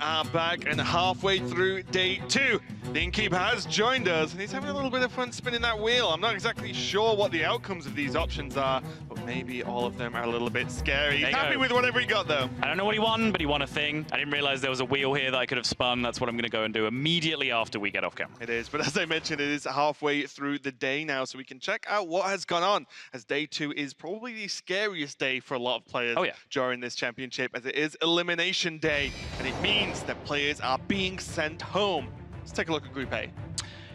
are back and halfway through day 2. The Innkeeper has joined us and he's having a little bit of fun spinning that wheel. I'm not exactly sure what the outcomes of these options are, but maybe all of them are a little bit scary. He's happy with whatever he got though. I don't know what he won, but he won a thing. I didn't realize there was a wheel here that I could have spun. That's what I'm going to go and do immediately after we get off camera. It is, but as I mentioned, it is halfway through the day now, so we can check out what has gone on, as day 2 is probably the scariest day for a lot of players during this championship, as it is elimination day, and it means that players are being sent home. Let's take a look at Group A.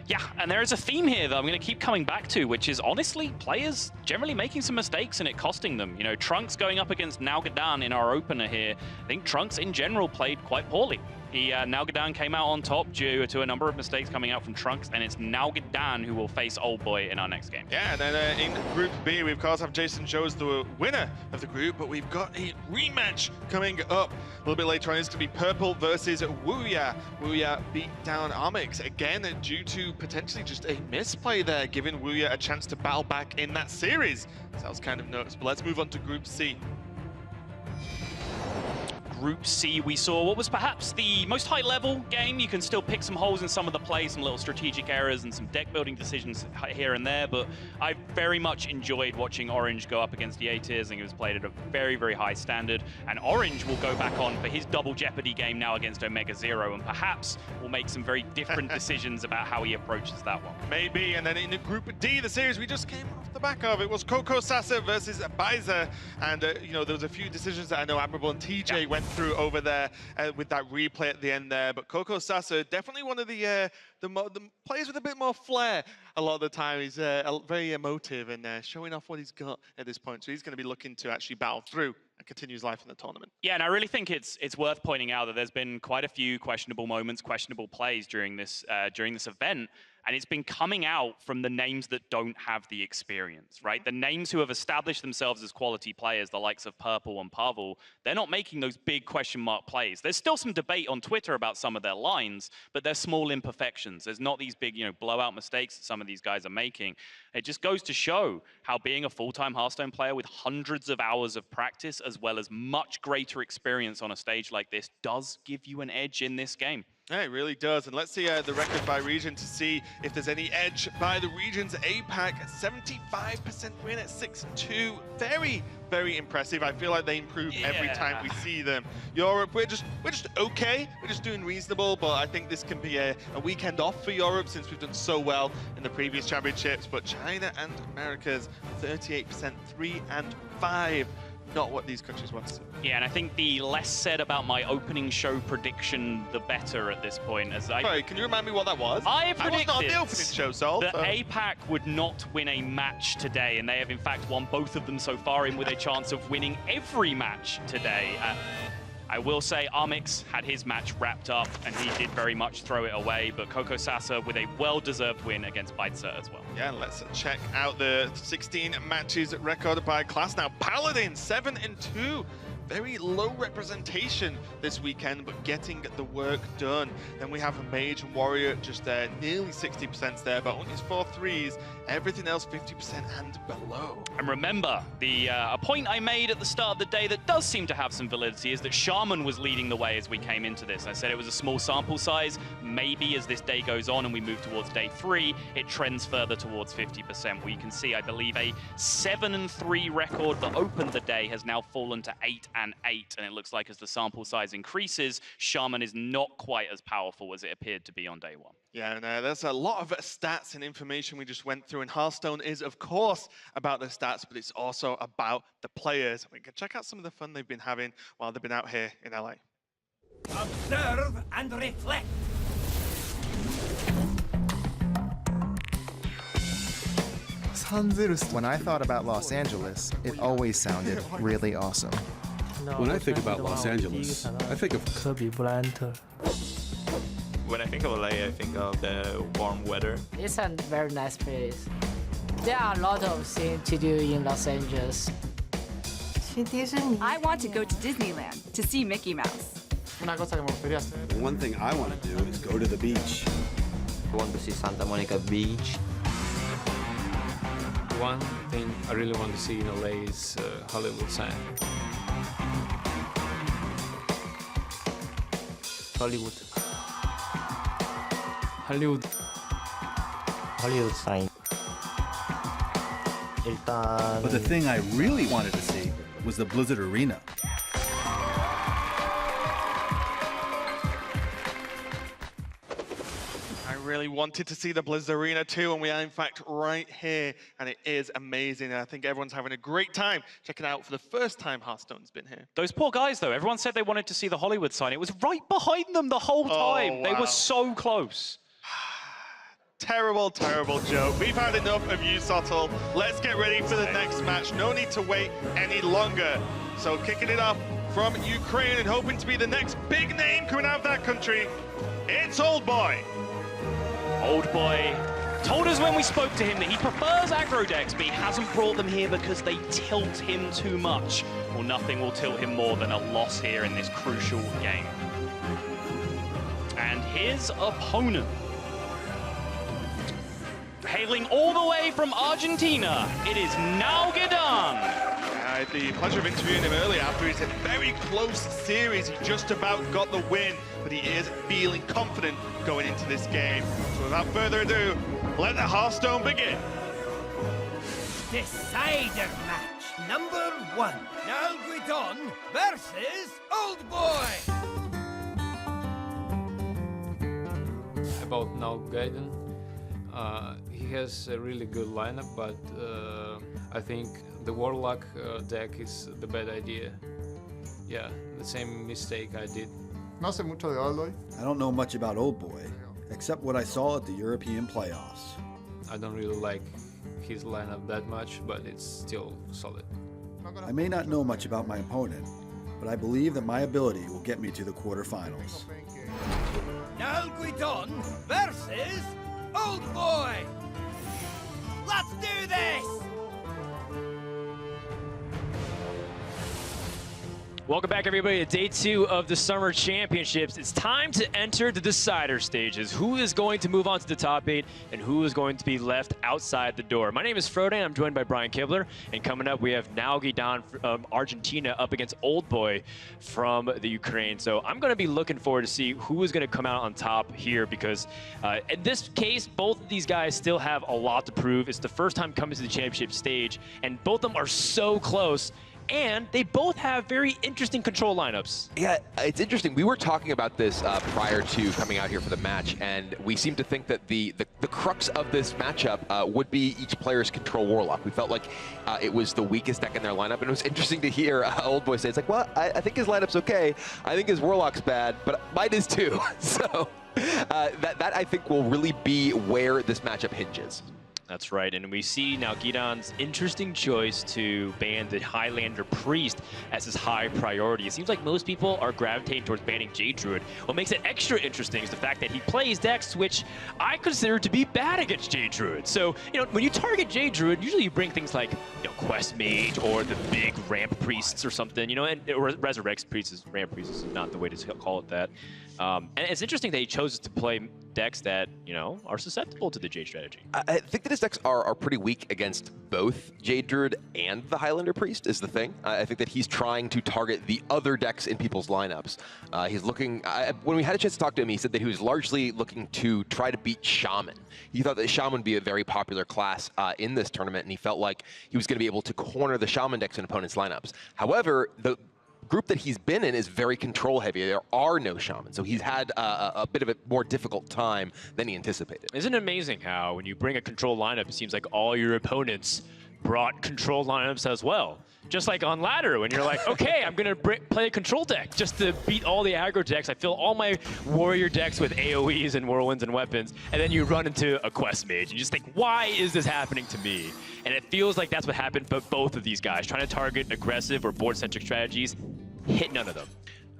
Yeah, and there is a theme here that I'm going to keep coming back to, which is honestly players generally making some mistakes and it costing them. You know, Trunks going up against Nalguidan in our opener here. I think Trunks in general played quite poorly. Nalguidan came out on top due to a number of mistakes coming out from Trunks, and it's Nalguidan who will face OldBoy in our next game. Yeah, and then in Group B, we of course have Jason Joe as the winner of the group, but we've got a rematch coming up a little bit later on. It's going to be Purple versus Wuya. Wuya beat down Amix again due to potentially just a misplay there, giving Wuya a chance to battle back in that series. Sounds kind of nuts, but let's move on to Group C. Group C, we saw what was perhaps the most high-level game. You can still pick some holes in some of the plays, some little strategic errors and some deck-building decisions here and there, but I very much enjoyed watching Orange go up against the A-tiers. I think it was played at a very, very high standard, and Orange will go back on for his double Jeopardy game now against Omega Zero, and perhaps will make some very different decisions about how he approaches that one. Maybe, and then in Group D, the series we just came off the back of, it was Coco Sasa versus Baiza, and you know, there was a few decisions that I know Admirable and TJ went through over there with that replay at the end there, but Coco Sasa, definitely one of the players with a bit more flair a lot of the time. He's very emotive and showing off what he's got at this point, so he's going to be looking to actually battle through and continue his life in the tournament. Yeah, and I really think it's worth pointing out that there's been quite a few questionable moments, questionable plays during this event. And it's been coming out from the names that don't have the experience, right? The names who have established themselves as quality players, the likes of Purple and Pavel, they're not making those big question mark plays. There's still some debate on Twitter about some of their lines, but they're small imperfections. There's not these big, blowout mistakes that some of these guys are making. It just goes to show how being a full-time Hearthstone player with hundreds of hours of practice, as well as much greater experience on a stage like this, does give you an edge in this game. Yeah, it really does. And let's see the record by region to see if there's any edge by the regions. APAC, 75% win at 6-2. Very, very impressive. I feel like they improve every time we see them. Europe, we're just okay. We're just doing reasonable, but I think this can be a weekend off for Europe since we've done so well in the previous championships. But China and America's 38%, 3 and 5. Not what these countries want to see. Yeah, and I think the less said about my opening show prediction, the better at this point. Sorry, can you remind me what that was? I predicted not on the opening show, Sol. That APAC would not win a match today, and they have in fact won both of them so far, in with a chance of winning every match today. I will say Amix had his match wrapped up, and he did very much throw it away, but Coco Sasa with a well-deserved win against Baitzer as well. Yeah, let's check out the 16 matches recorded by class now. Paladin, 7-2. Very low representation this weekend, but getting the work done. Then we have a Mage and Warrior just there, nearly 60% there, but only 4 threes. Everything else 50% and below. And remember, a point I made at the start of the day that does seem to have some validity is that Shaman was leading the way as we came into this. I said it was a small sample size. Maybe as this day goes on and we move towards day 3, it trends further towards 50%, where you can see, I believe, a 7-3 record that opened the day has now fallen to 8-8, and it looks like as the sample size increases, Shaman is not quite as powerful as it appeared to be on day 1. Yeah, and there's a lot of stats and information we just went through, and Hearthstone is, of course, about the stats, but it's also about the players. We can check out some of the fun they've been having while they've been out here in LA. Observe and reflect. When I thought about Los Angeles, it always sounded really awesome. When I think about Los Angeles, I think of Kirby Bryant. When I think of LA, I think of the warm weather. It's a very nice place. There are a lot of things to do in Los Angeles. I want to go to Disneyland to see Mickey Mouse. One thing I want to do is go to the beach. I want to see Santa Monica Beach. One thing I really want to see in LA is Hollywood sign. Hollywood. Hollywood. Hollywood sign. 일단 But the thing I really wanted to see was the Blizzard Arena. I really wanted to see the Blizzard Arena too, and we are in fact right here, and it is amazing. And I think everyone's having a great time checking it out for the first time Hearthstone's been here. Those poor guys, though, everyone said they wanted to see the Hollywood sign. It was right behind them the whole time. They were so close. Terrible, terrible joke. We've had enough of you, Sottle. Let's get ready for the next match. No need to wait any longer. So kicking it off from Ukraine and hoping to be the next big name coming out of that country, it's OldBoy. OldBoy told us when we spoke to him that he prefers aggro decks, but he hasn't brought them here because they tilt him too much. Well, nothing will tilt him more than a loss here in this crucial game. And his opponent, hailing all the way from Argentina, it is Nalguidan. I had the pleasure of interviewing him earlier after his very close series. He just about got the win, but he is feeling confident going into this game. So without further ado, let the Hearthstone begin. Decider match number 1. Nalguidan versus OldBoy. About Nalguidan, he has a really good lineup, but I think the Warlock deck is the bad idea. Yeah, the same mistake I did. No sé mucho de OldBoy. I don't know much about OldBoy, except what I saw at the European playoffs. I don't really like his lineup that much, but it's still solid. I may not know much about my opponent, but I believe that my ability will get me to the quarterfinals. Nalguidan versus OldBoy. Let's do this! Welcome back, everybody, to day 2 of the Summer Championships. It's time to enter the decider stages. Who is going to move on to the top 8 and who is going to be left outside the door? My name is Frode. I'm joined by Brian Kibler. And coming up, we have Nalguidan from Argentina up against OldBoy from the Ukraine. So I'm going to be looking forward to see who is going to come out on top here because in this case, both of these guys still have a lot to prove. It's the first time coming to the championship stage, and both of them are so close. And they both have very interesting control lineups. Yeah, it's interesting. We were talking about this prior to coming out here for the match, and we seem to think that the crux of this matchup would be each player's control Warlock. We felt like it was the weakest deck in their lineup, and it was interesting to hear OldBoy say, it's like, well, I think his lineup's okay. I think his Warlock's bad, but mine is too. So that I think will really be where this matchup hinges. That's right, and we see Nalguidan's interesting choice to ban the Highlander Priest as his high priority. It seems like most people are gravitating towards banning Jade Druid. What makes it extra interesting is the fact that he plays decks which I consider to be bad against Jade Druid. So, when you target Jade Druid, usually you bring things like, Quest Mage or the big Ramp Priests or something, or Resurrect Priests. Ramp Priests is not the way to call it that. And it's interesting that he chose to play decks that, are susceptible to the Jade strategy. I think that his decks are pretty weak against both Jade Druid and the Highlander Priest is the thing. I think that he's trying to target the other decks in people's lineups. He's looking, when we had a chance to talk to him, he said that he was largely looking to try to beat Shaman. He thought that Shaman would be a very popular class in this tournament, and he felt like he was going to be able to corner the Shaman decks in opponents' lineups. However, the group that he's been in is very control heavy. There are no shamans, so he's had a bit of a more difficult time than he anticipated. Isn't it amazing how when you bring a control lineup, it seems like all your opponents brought control lineups as well? Just like on ladder, when you're like, okay, I'm going to play a control deck just to beat all the aggro decks. I fill all my warrior decks with AoEs and whirlwinds and weapons, and then you run into a quest mage. And you just think, why is this happening to me? And it feels like that's what happened for both of these guys, trying to target aggressive or board-centric strategies, hit none of them.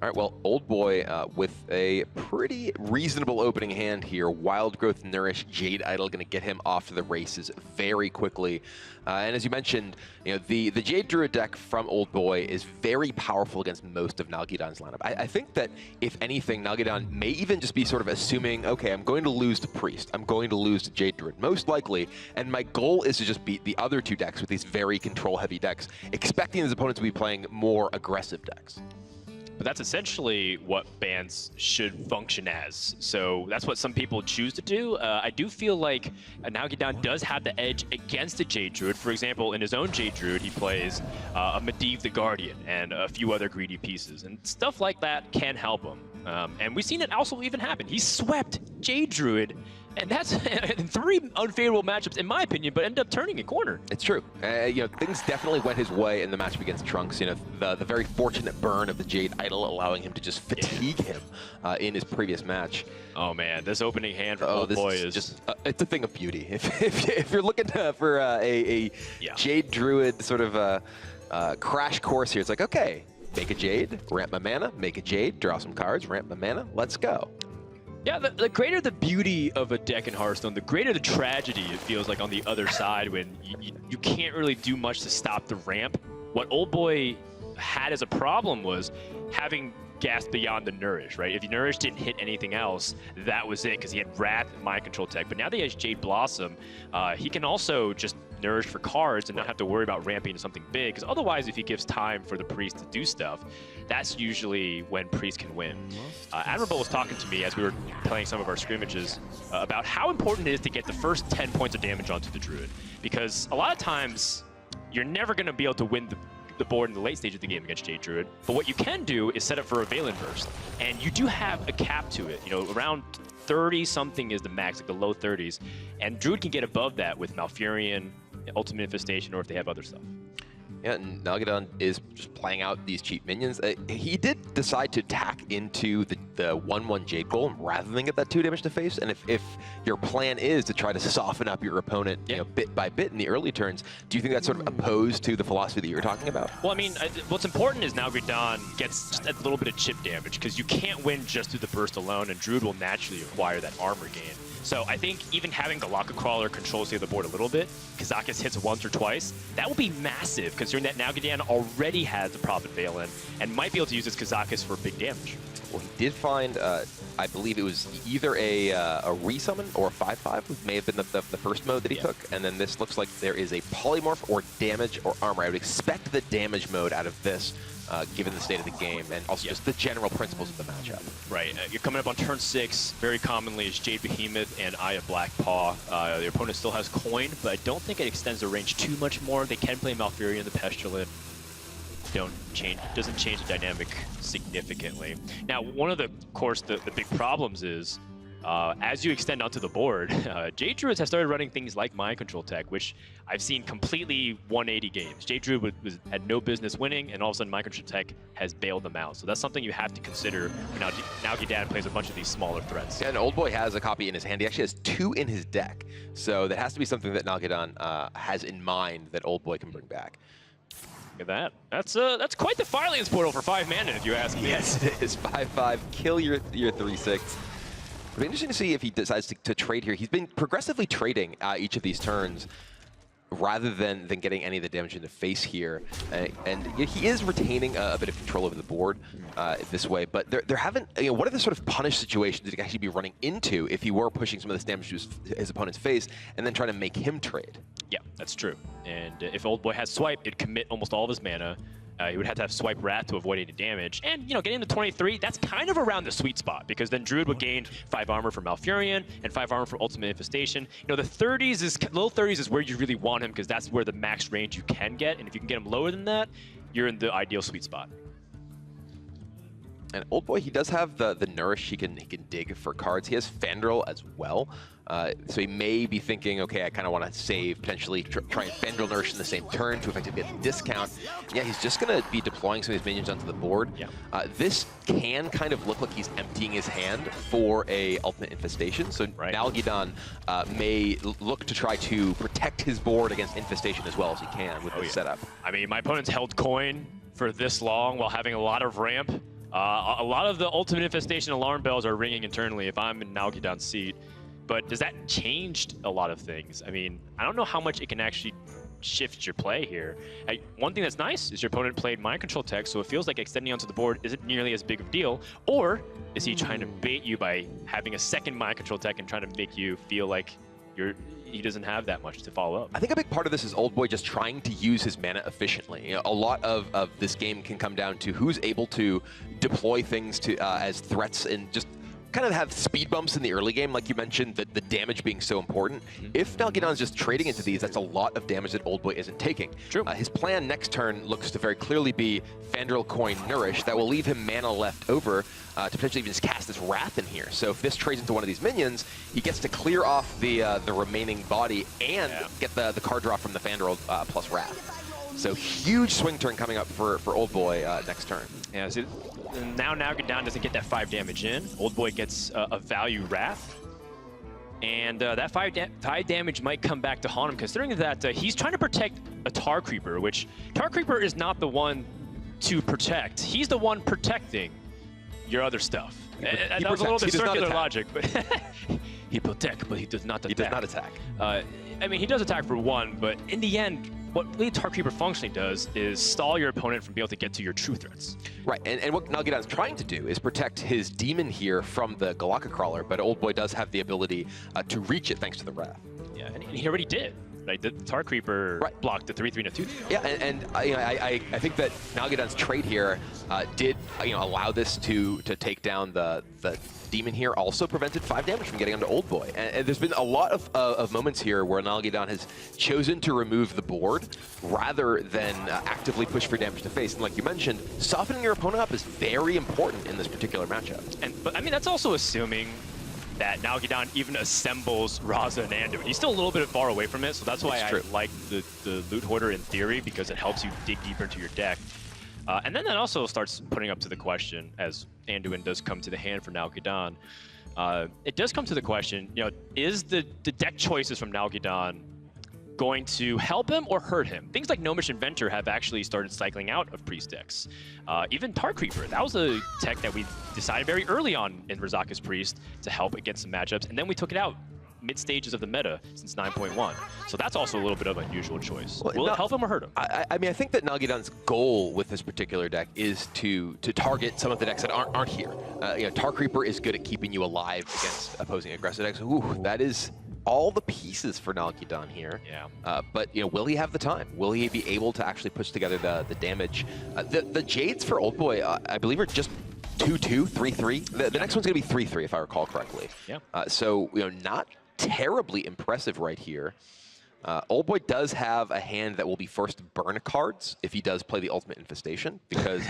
All right, well, OldBoy with a pretty reasonable opening hand here. Wild Growth, Nourish, Jade Idol going to get him off to the races very quickly. And as you mentioned, the Jade Druid deck from OldBoy is very powerful against most of Nalguidan's lineup. I think that, if anything, Nalguidan may even just be sort of assuming, okay, I'm going to lose to Priest. I'm going to lose to Jade Druid, most likely. And my goal is to just beat the other two decks with these very control-heavy decks, expecting his opponents to be playing more aggressive decks. but that's essentially what bans should function as. So that's what some people choose to do. I do feel like Nalguidan does have the edge against the Jade Druid. For example, in his own Jade Druid, he plays a Medivh the Guardian and a few other greedy pieces, and stuff like that can help him. And we've seen it also even happen. He swept Jade Druid, and that's in 3 unfavorable matchups, in my opinion, but ended up turning a corner. It's true. You know, things definitely went his way in the matchup against Trunks. You know, the very fortunate burn of the Jade Idol allowing him to just fatigue him in his previous match. Oh man, this opening hand for OldBoy is just it's a thing of beauty. If you're looking for a Jade Druid sort of crash course here, it's like, okay, make a Jade, ramp my mana, make a Jade, draw some cards, ramp my mana, let's go. Yeah, the greater the beauty of a deck in Hearthstone, the greater the tragedy it feels like on the other side when you can't really do much to stop the ramp. What OldBoy had as a problem was having gas beyond the Nourish, right? If the Nourish didn't hit anything else, that was it, because he had Wrath and Mind Control tech. But now that he has Jade Blossom, he can also just Nourish for cards and not have to worry about ramping into something big, because otherwise if he gives time for the Priest to do stuff, that's usually when Priest can win. Admirable was talking to me as we were playing some of our scrimmages about how important it is to get the first 10 points of damage onto the Druid, because a lot of times you're never going to be able to win the board in the late stage of the game against Jade Druid, but what you can do is set up for a Valen Burst, and you do have a cap to it. You know, around 30 something is the max, like the low 30s, and Druid can get above that with Malfurion, Ultimate Infestation, or if they have other stuff. Yeah, and Nalguidan is just playing out these cheap minions. He did decide to tack into the 1/1 Jade Golem rather than get that 2 damage to face. And if your plan is to try to soften up your opponent, you know, bit by bit in the early turns, do you think that's sort of opposed to the philosophy that you're talking about? Well, I mean, what's important is Nalguidan gets just a little bit of chip damage, because you can't win just through the burst alone, and Druid will naturally acquire that armor gain. So I think even having Galaka Crawler controls the other board a little bit, Kazakus hits once or twice, that will be massive, considering that Nalguidan already has the Prophet Valen and might be able to use his Kazakus for big damage. Well, he did find, I believe it was either a resummon or a 5/5, which may have been the first mode that he took, and then this looks like there is a polymorph or damage or armor. I would expect the damage mode out of this, given the state of the game, and also just the general principles of the matchup. Right. You're coming up on turn 6. Very commonly is Jade Behemoth and Aya Blackpaw. The opponent still has Coin, but I don't think it extends the range too much more. They can play Malfurion, the Pestilent. Doesn't change the dynamic significantly. Now, one of the big problems is, as you extend onto the board, Jade Druids have started running things like Mind Control tech, which I've seen completely 180 games. Jade Druid had no business winning, and all of a sudden Mind Control tech has bailed them out. So that's something you have to consider when Nalguidan plays a bunch of these smaller threats. Yeah, and OldBoy has a copy in his hand. He actually has 2 in his deck. So that has to be something that Nalguidan has in mind that OldBoy can bring back. Look at that. That's quite the Firelance portal for 5 mana, if you ask me. Yes, it is. 5/5, kill your 3/6. It'll be interesting to see if he decides to trade here. He's been progressively trading each of these turns rather than getting any of the damage in the face here. And he is retaining a bit of control over the board this way, but there haven't, what are the sort of punish situations that he could actually be running into if he were pushing some of this damage to his opponent's face and then trying to make him trade? Yeah, that's true. And if OldBoy has Swipe, it'd commit almost all of his mana. He would have to have Swipe Wrath to avoid any damage. And, getting to 23, that's kind of around the sweet spot, because then Druid would gain 5 armor for Malfurion and 5 armor for Ultimate Infestation. The low 30s is where you really want him, because that's where the max range you can get. And if you can get him lower than that, you're in the ideal sweet spot. And OldBoy, he does have the Nourish he can dig for cards. He has Fandral as well. So he may be thinking, okay, I kind of want to save, potentially try and Fandral Nourish in the same turn to effectively get the discount. Yeah, he's just going to be deploying some of his minions onto the board. Yeah. This can kind of look like he's emptying his hand for a Ultimate Infestation. So Nalguidan may look to try to protect his board against Infestation as well as he can with this setup. I mean, my opponent's held Coin for this long while having a lot of ramp. A lot of the Ultimate Infestation alarm bells are ringing internally if I'm in Nalguidan's seat. But does that change a lot of things? I mean, I don't know how much it can actually shift your play here. One thing that's nice is your opponent played Mind Control tech, so it feels like extending onto the board isn't nearly as big of a deal. Or is he trying to bait you by having a second Mind Control tech and trying to make you feel like he doesn't have that much to follow up. I think a big part of this is OldBoy just trying to use his mana efficiently. You know, a lot of this game can come down to who's able to deploy things to as threats and just kind of have speed bumps in the early game, like you mentioned, the damage being so important. If Nalguidan's just trading into these, that's a lot of damage that OldBoy isn't taking. True. His plan next turn looks to very clearly be Fandral Coin Nourish. That will leave him mana left over to potentially even just cast this Wrath in here. So if this trades into one of these minions, he gets to clear off the remaining body and get the card draw from the Fandral plus Wrath. So huge swing turn coming up for OldBoy next turn. Yeah, see, now Nalguidan doesn't get that 5 damage in. OldBoy gets a value Wrath. And that 5 damage might come back to haunt him, considering that he's trying to protect a Tar Creeper, which Tar Creeper is not the one to protect. He's the one protecting your other stuff. That was a little bit circular logic, but he protects, but he does not attack. He does not attack. I mean, he does attack for 1, but in the end, what really Tar Creeper functionally does is stall your opponent from being able to get to your true threats. Right, and what Nalguidan's trying to do is protect his demon here from the Galaka Crawler, but OldBoy does have the ability to reach it thanks to the Wrath. Yeah, and he already did. Right, the Tar Creeper blocked the 3/3 and a 2/2. Yeah, and you know, I think that Nalguidan's trade here did allow this to take down the demon here. Also prevented 5 damage from getting onto OldBoy. And there's been a lot of moments here where Nalguidan has chosen to remove the board rather than actively push for damage to face. And like you mentioned, softening your opponent up is very important in this particular matchup. But I mean, that's also assuming that Nalguidan even assembles Raza and Anduin. He's still a little bit far away from it, so that's why I like the Loot Hoarder in theory, because it helps you dig deeper into your deck. And then that also starts putting up to the question, as Anduin does come to the hand for Nalguidan, it does come to the question, is the deck choices from Nalguidan going to help him or hurt him? Things like Gnomish Inventor have actually started cycling out of Priest decks. Even Tar Creeper, that was a tech that we decided very early on in Razaka's Priest to help against some matchups, and then we took it out mid-stages of the meta since 9.1. So that's also a little bit of an unusual choice. Will it help him or hurt him? I mean, I think that Nalguidan's goal with this particular deck is to target some of the decks that aren't here. Tar Creeper is good at keeping you alive against opposing aggressive decks. Ooh, that is all the pieces for Nalguidan here. Yeah. But will he have the time? Will he be able to actually push together the damage? The Jades for OldBoy, I believe, are just 2/2, 3/3. The next one's going to be 3/3, if I recall correctly. Yeah. So not terribly impressive right here. OldBoy does have a hand that will be first burn cards if he does play the Ultimate Infestation, because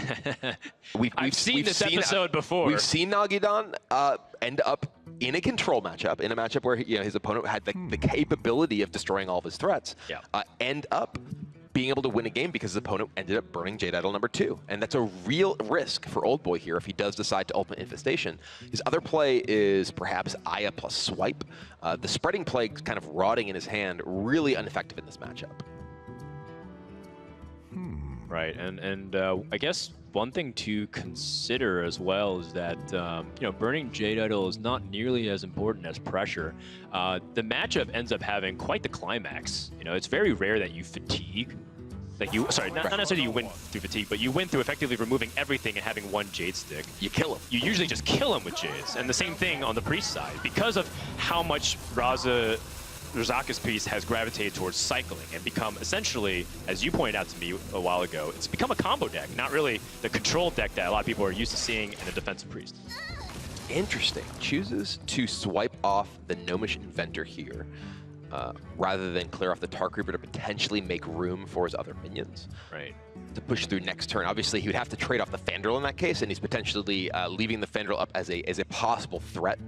we've seen this episode before. We've seen Nalguidan end up in a control matchup, in a matchup where his opponent had the capability of destroying all of his threats, end up being able to win a game because his opponent ended up burning Jade Idol #2. And that's a real risk for OldBoy here if he does decide to Ultimate Infestation. His other play is perhaps Aya plus Swipe. The Spreading Plague kind of rotting in his hand, really ineffective in this matchup. Right, and I guess one thing to consider as well is that burning Jade Idol is not nearly as important as pressure. The matchup ends up having quite the climax. It's very rare that you fatigue. Not necessarily you win through fatigue, but you win through effectively removing everything and having one Jade stick. You kill him. You usually just kill him with Jades. And the same thing on the Priest side. Because of how much Razaka's Priest has gravitated towards cycling and become essentially, as you pointed out to me a while ago, it's become a combo deck, not really the control deck that a lot of people are used to seeing in a defensive Priest. Interesting. Chooses to swipe off the Gnomish Inventor here, rather than clear off the Tar Creeper to potentially make room for his other minions. Right. To push through next turn. Obviously, he would have to trade off the Fandral in that case, and he's potentially leaving the Fandral up as a possible threat.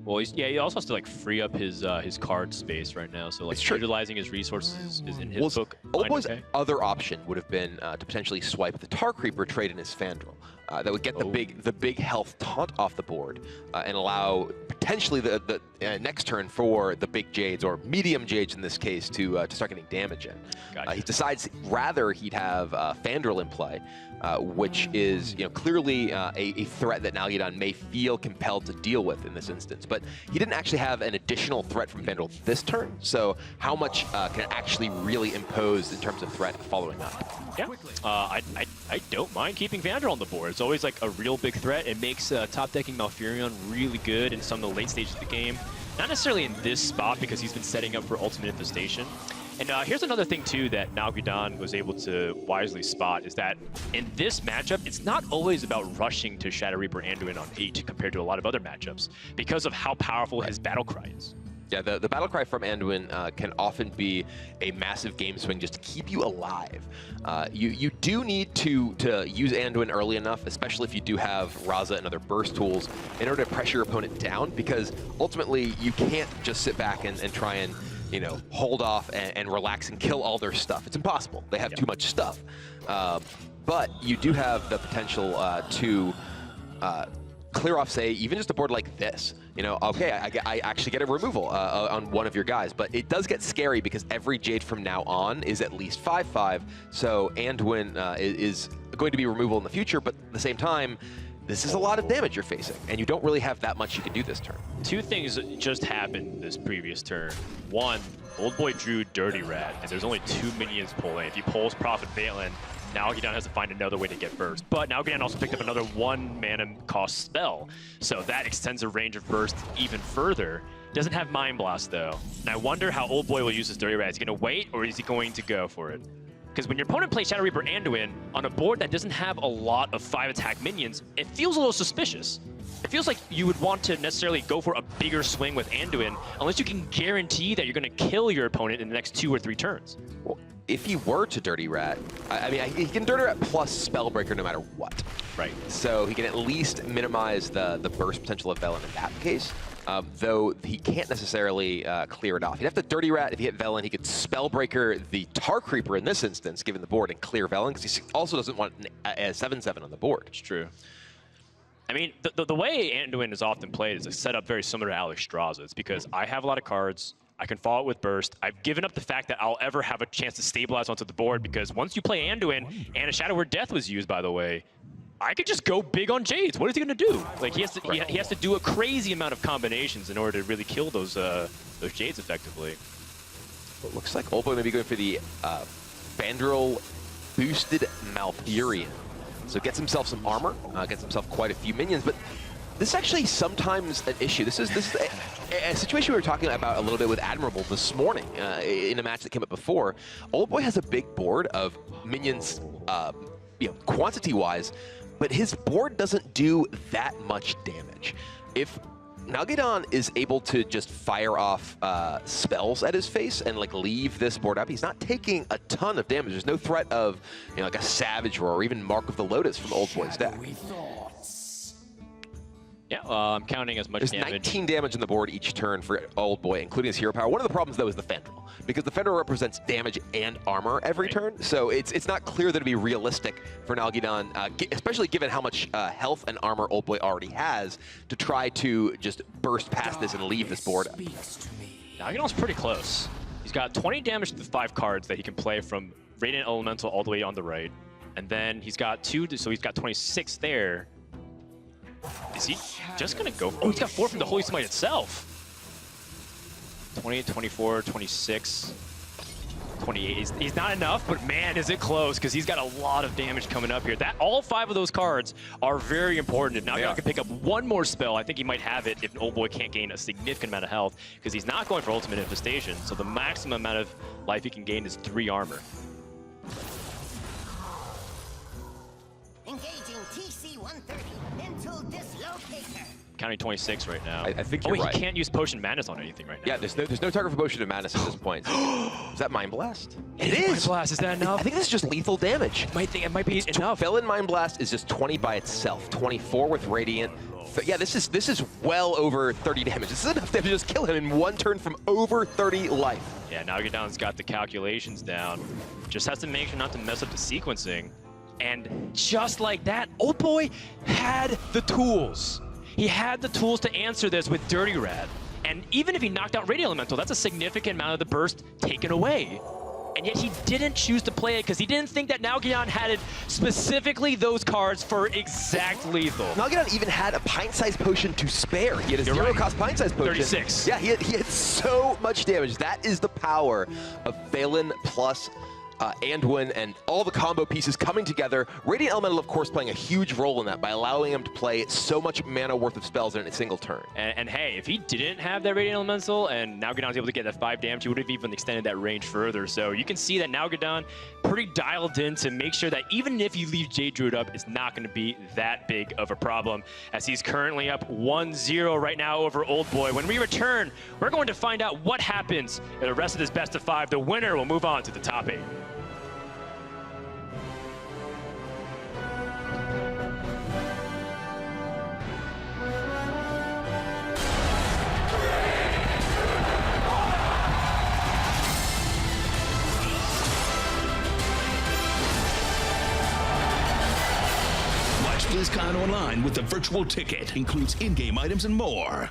Well, he also has to free up his card space right now. So utilizing his resources is in his book. OldBoy's other option would have been to potentially swipe the Tar Creeper, trade in his Fandral. That would get the big health taunt off the board and allow potentially the next turn for the big Jades, or medium Jades in this case, to start getting damage in. Gotcha. He decides rather he'd have Fandral in play, which is clearly a threat that Nalguidan may feel compelled to deal with in this instance. But he didn't actually have an additional threat from Fandral this turn, so how much can it actually really impose in terms of threat following up? Yeah, I don't mind keeping Fandral on the board. It's always a real big threat. It makes top decking Malfurion really good in some of the late stages of the game. Not necessarily in this spot because he's been setting up for Ultimate Infestation. And here's another thing, too, that Nalguidan was able to wisely spot, is that in this matchup, it's not always about rushing to Shadow Reaper Anduin on 8 compared to a lot of other matchups because of how powerful his battle cry is. Yeah, the battle cry from Anduin can often be a massive game swing just to keep you alive. You do need to use Anduin early enough, especially if you do have Raza and other burst tools, in order to pressure your opponent down, because ultimately you can't just sit back and try and hold off and relax and kill all their stuff. It's impossible. They have too much stuff. But you do have the potential to clear off, say, even just a board like this. Okay, I actually get a removal on one of your guys, but it does get scary because every Jade from now on is at least 5/5, so Anduin is going to be removal in the future, but at the same time, this is a lot of damage you're facing, and you don't really have that much you can do this turn. Two things just happened this previous turn. One, OldBoy drew Dirty Rat, and there's only 2 minions pulling. If he pulls Prophet Valen, Nalguidan has to find another way to get burst. But Nalguidan also picked up another 1 mana cost spell, so that extends the range of burst even further. Doesn't have Mind Blast, though. And I wonder how OldBoy will use his Dirty Rat. Is he going to wait, or is he going to go for it? Because when your opponent plays Shadow Reaper Anduin on a board that doesn't have a lot of 5-attack minions, it feels a little suspicious. It feels like you would want to necessarily go for a bigger swing with Anduin unless you can guarantee that you're going to kill your opponent in the next 2 or 3 turns. Well, if he were to Dirty Rat, I mean, he can Dirty Rat plus Spellbreaker no matter what. Right. So he can at least minimize the burst potential of Velen in that case. Though he can't necessarily clear it off. He'd have to Dirty Rat. If he hit Velen, he could Spellbreaker the Tar Creeper in this instance, given the board, and clear Velen, because he also doesn't want a 7/7 on the board. It's true. I mean, the way Anduin is often played is a setup very similar to Alex Straza. It's because I have a lot of cards. I can follow it with burst. I've given up the fact that I'll ever have a chance to stabilize onto the board, because once you play Anduin, and a Shadow Where Death was used, by the way, I could just go big on Jades. What is he going to do? Like, he has to do a crazy amount of combinations in order to really kill those Jades effectively. Well, it looks like OldBoy may be going for the Vandrel boosted Malfurion. So gets himself some armor, gets himself quite a few minions, but this is actually sometimes an issue. This is a situation we were talking about a little bit with Admirable this morning in a match that came up before. OldBoy has a big board of minions, quantity-wise, but his board doesn't do that much damage. If Nalguidan is able to just fire off spells at his face and leave this board up, he's not taking a ton of damage. There's no threat of like a Savage Roar or even Mark of the Lotus from OldBoy's deck. Yeah, I'm counting as much There's damage. 19 damage on the board each turn for OldBoy, including his hero power. One of the problems, though, is the Fendrel, because the Fendrel represents damage and armor every turn, so it's not clear that it'd be realistic for Nalguidan, especially given how much health and armor OldBoy already has, to try to just burst past this and leave this board up. Nalguidan's pretty close. He's got 20 damage to the 5 cards that he can play from Radiant Elemental all the way on the right, and then he's got 2, so he's got 26 there. Is he just going to go? Oh, he's got 4 from the Holy Smite itself. 28, 24, 26, 28. He's not enough, but man, is it close, because he's got a lot of damage coming up here. All 5 of those cards are very important. If Nalguidan can pick up 1 more spell, I think he might have it if OldBoy can't gain a significant amount of health, because he's not going for Ultimate Infestation, so the maximum amount of life he can gain is 3 armor. Engaging TC-130 into dislocator. Counting 26 right now. I think you're right. He can't use Potion Madness on anything right now. Yeah, there's no target for Potion of Madness at this point. Is that Mind Blast? It is! Mind Blast, is that enough? I think this is just lethal damage. It might be enough. Velen Mind Blast is just 20 by itself. 24 with Radiant. Yeah, this is well over 30 damage. This is enough to just kill him in 1 turn from over 30 life. Yeah, Nalguidan's got the calculations down. Just has to make sure not to mess up the sequencing. And just like that, OldBoy had the tools. He had the tools to answer this with Dirty Rat. And even if he knocked out Radiant Elemental, that's a significant amount of the burst taken away. And yet he didn't choose to play it because he didn't think that Nalguidan had specifically those cards for exact lethal. Nalguidan even had a pint-sized potion to spare. He had a zero-cost pint-sized potion. 36. Yeah, he had so much damage. That is the power of Velen plus Anduin, and all the combo pieces coming together. Radiant Elemental, of course, playing a huge role in that by allowing him to play so much mana worth of spells in a single turn. And hey, if he didn't have that Radiant Elemental and Nalguidan was able to get that 5 damage, he would have even extended that range further. So you can see that Nalguidan pretty dialed in to make sure that even if you leave Jade Druid up, it's not going to be that big of a problem, as he's currently up 1-0 right now over OldBoy. When we return, we're going to find out what happens in the rest of this best of 5. The winner will move on to the top 8. BlizzCon Online with the virtual ticket. Includes in-game items and more.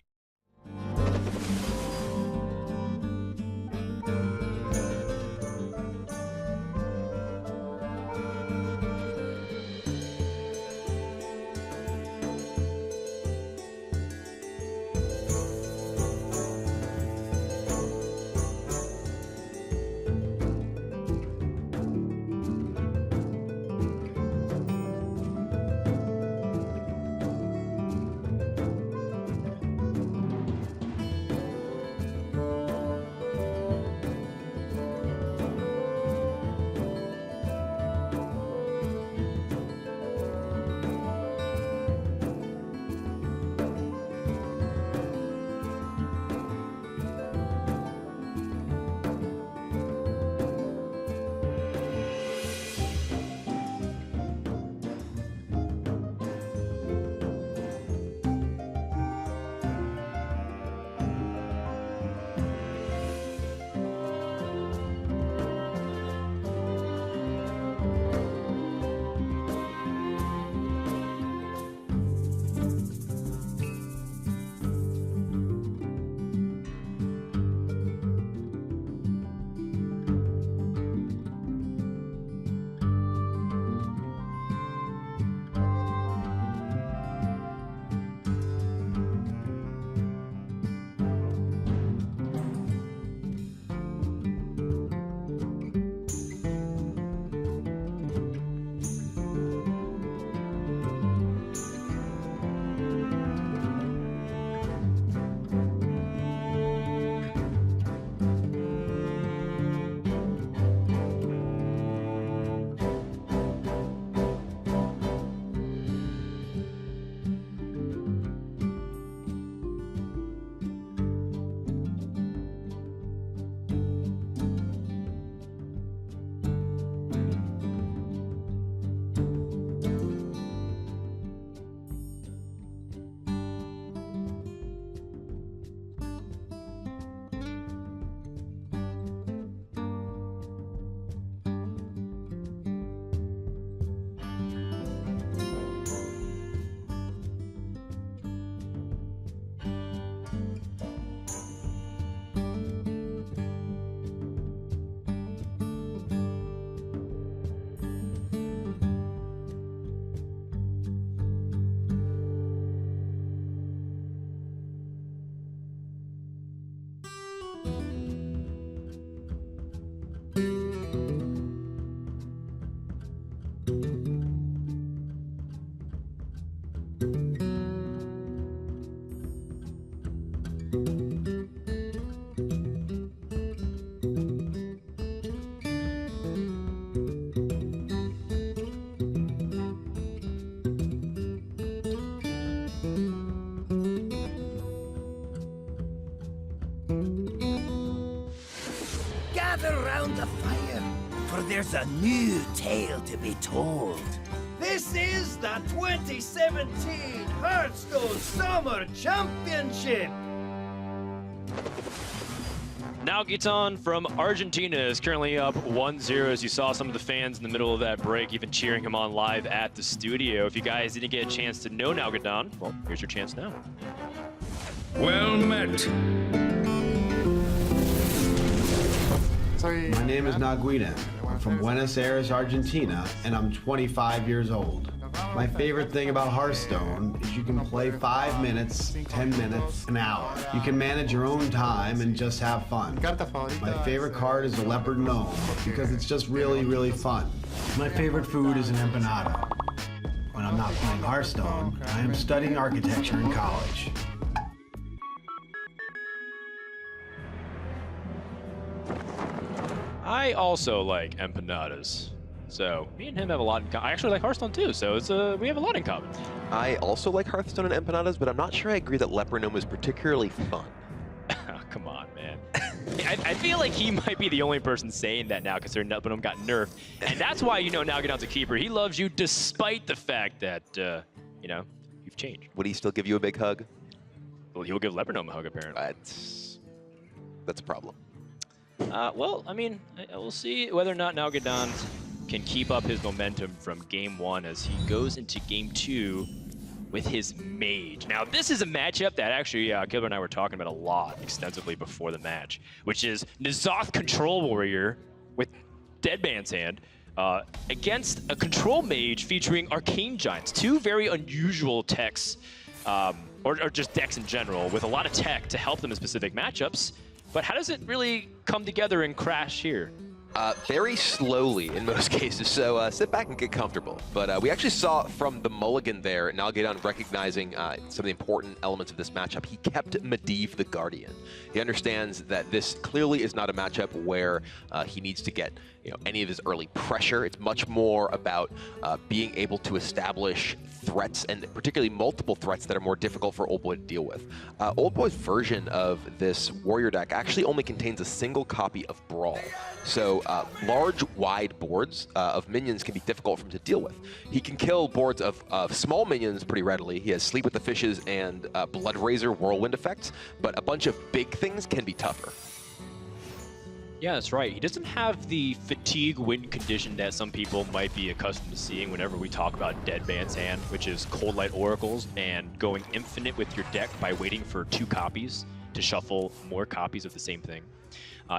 Gather round the fire, for there's a new tale to be told. This is the 2017 Hearthstone Summer Championship! Nalguidan from Argentina is currently up 1-0, as you saw some of the fans in the middle of that break even cheering him on live at the studio. If you guys didn't get a chance to know Nalguidan, well, here's your chance now. Well met. My name is Nalguidan. I'm from Buenos Aires, Argentina, and I'm 25 years old. My favorite thing about Hearthstone is you can play 5 minutes, 10 minutes, an hour. You can manage your own time and just have fun. My favorite card is the Leopard Gnome because it's just really, really fun. My favorite food is an empanada. When I'm not playing Hearthstone, I am studying architecture in college. I also like empanadas. So me and him have a lot in common. I actually like Hearthstone too, so it's we have a lot in common. I also like Hearthstone and empanadas, but I'm not sure I agree that Leopard Gnome is particularly fun. Oh, come on, man. I feel like he might be the only person saying that now, considering Leopard Gnome got nerfed. And that's why, you know, Nalguidan's a keeper. He loves you despite the fact that, you know, you've changed. Would he still give you a big hug? Well, he'll give Leopard Gnome a hug, apparently. That's a problem. Well, I mean, we'll see whether or not Nalguidan can keep up his momentum from game 1 as he goes into game 2 with his mage. Now, this is a matchup that actually Gilbert and I were talking about a lot extensively before the match, which is N'Zoth Control Warrior with Deadman's Hand against a Control Mage featuring Arcane Giants. Two very unusual techs, or just decks in general, with a lot of tech to help them in specific matchups. But how does it really come together and crash here? Very slowly in most cases, so sit back and get comfortable. But we actually saw from the mulligan there, Nalguidan recognizing some of the important elements of this matchup. He kept Medivh the Guardian. He understands that this clearly is not a matchup where he needs to get any of his early pressure. It's much more about being able to establish threats, and particularly multiple threats that are more difficult for OldBoy to deal with. OldBoy's version of this warrior deck actually only contains a single copy of Brawl. So large, wide boards of minions can be difficult for him to deal with. He can kill boards of small minions pretty readily. He has Sleep with the Fishes and Blood Razor Whirlwind effects, but a bunch of big things can be tougher. Yeah, that's right. He doesn't have the fatigue win condition that some people might be accustomed to seeing whenever we talk about Deadman's Hand, which is Cold Light Oracles and going infinite with your deck by waiting for 2 copies to shuffle more copies of the same thing.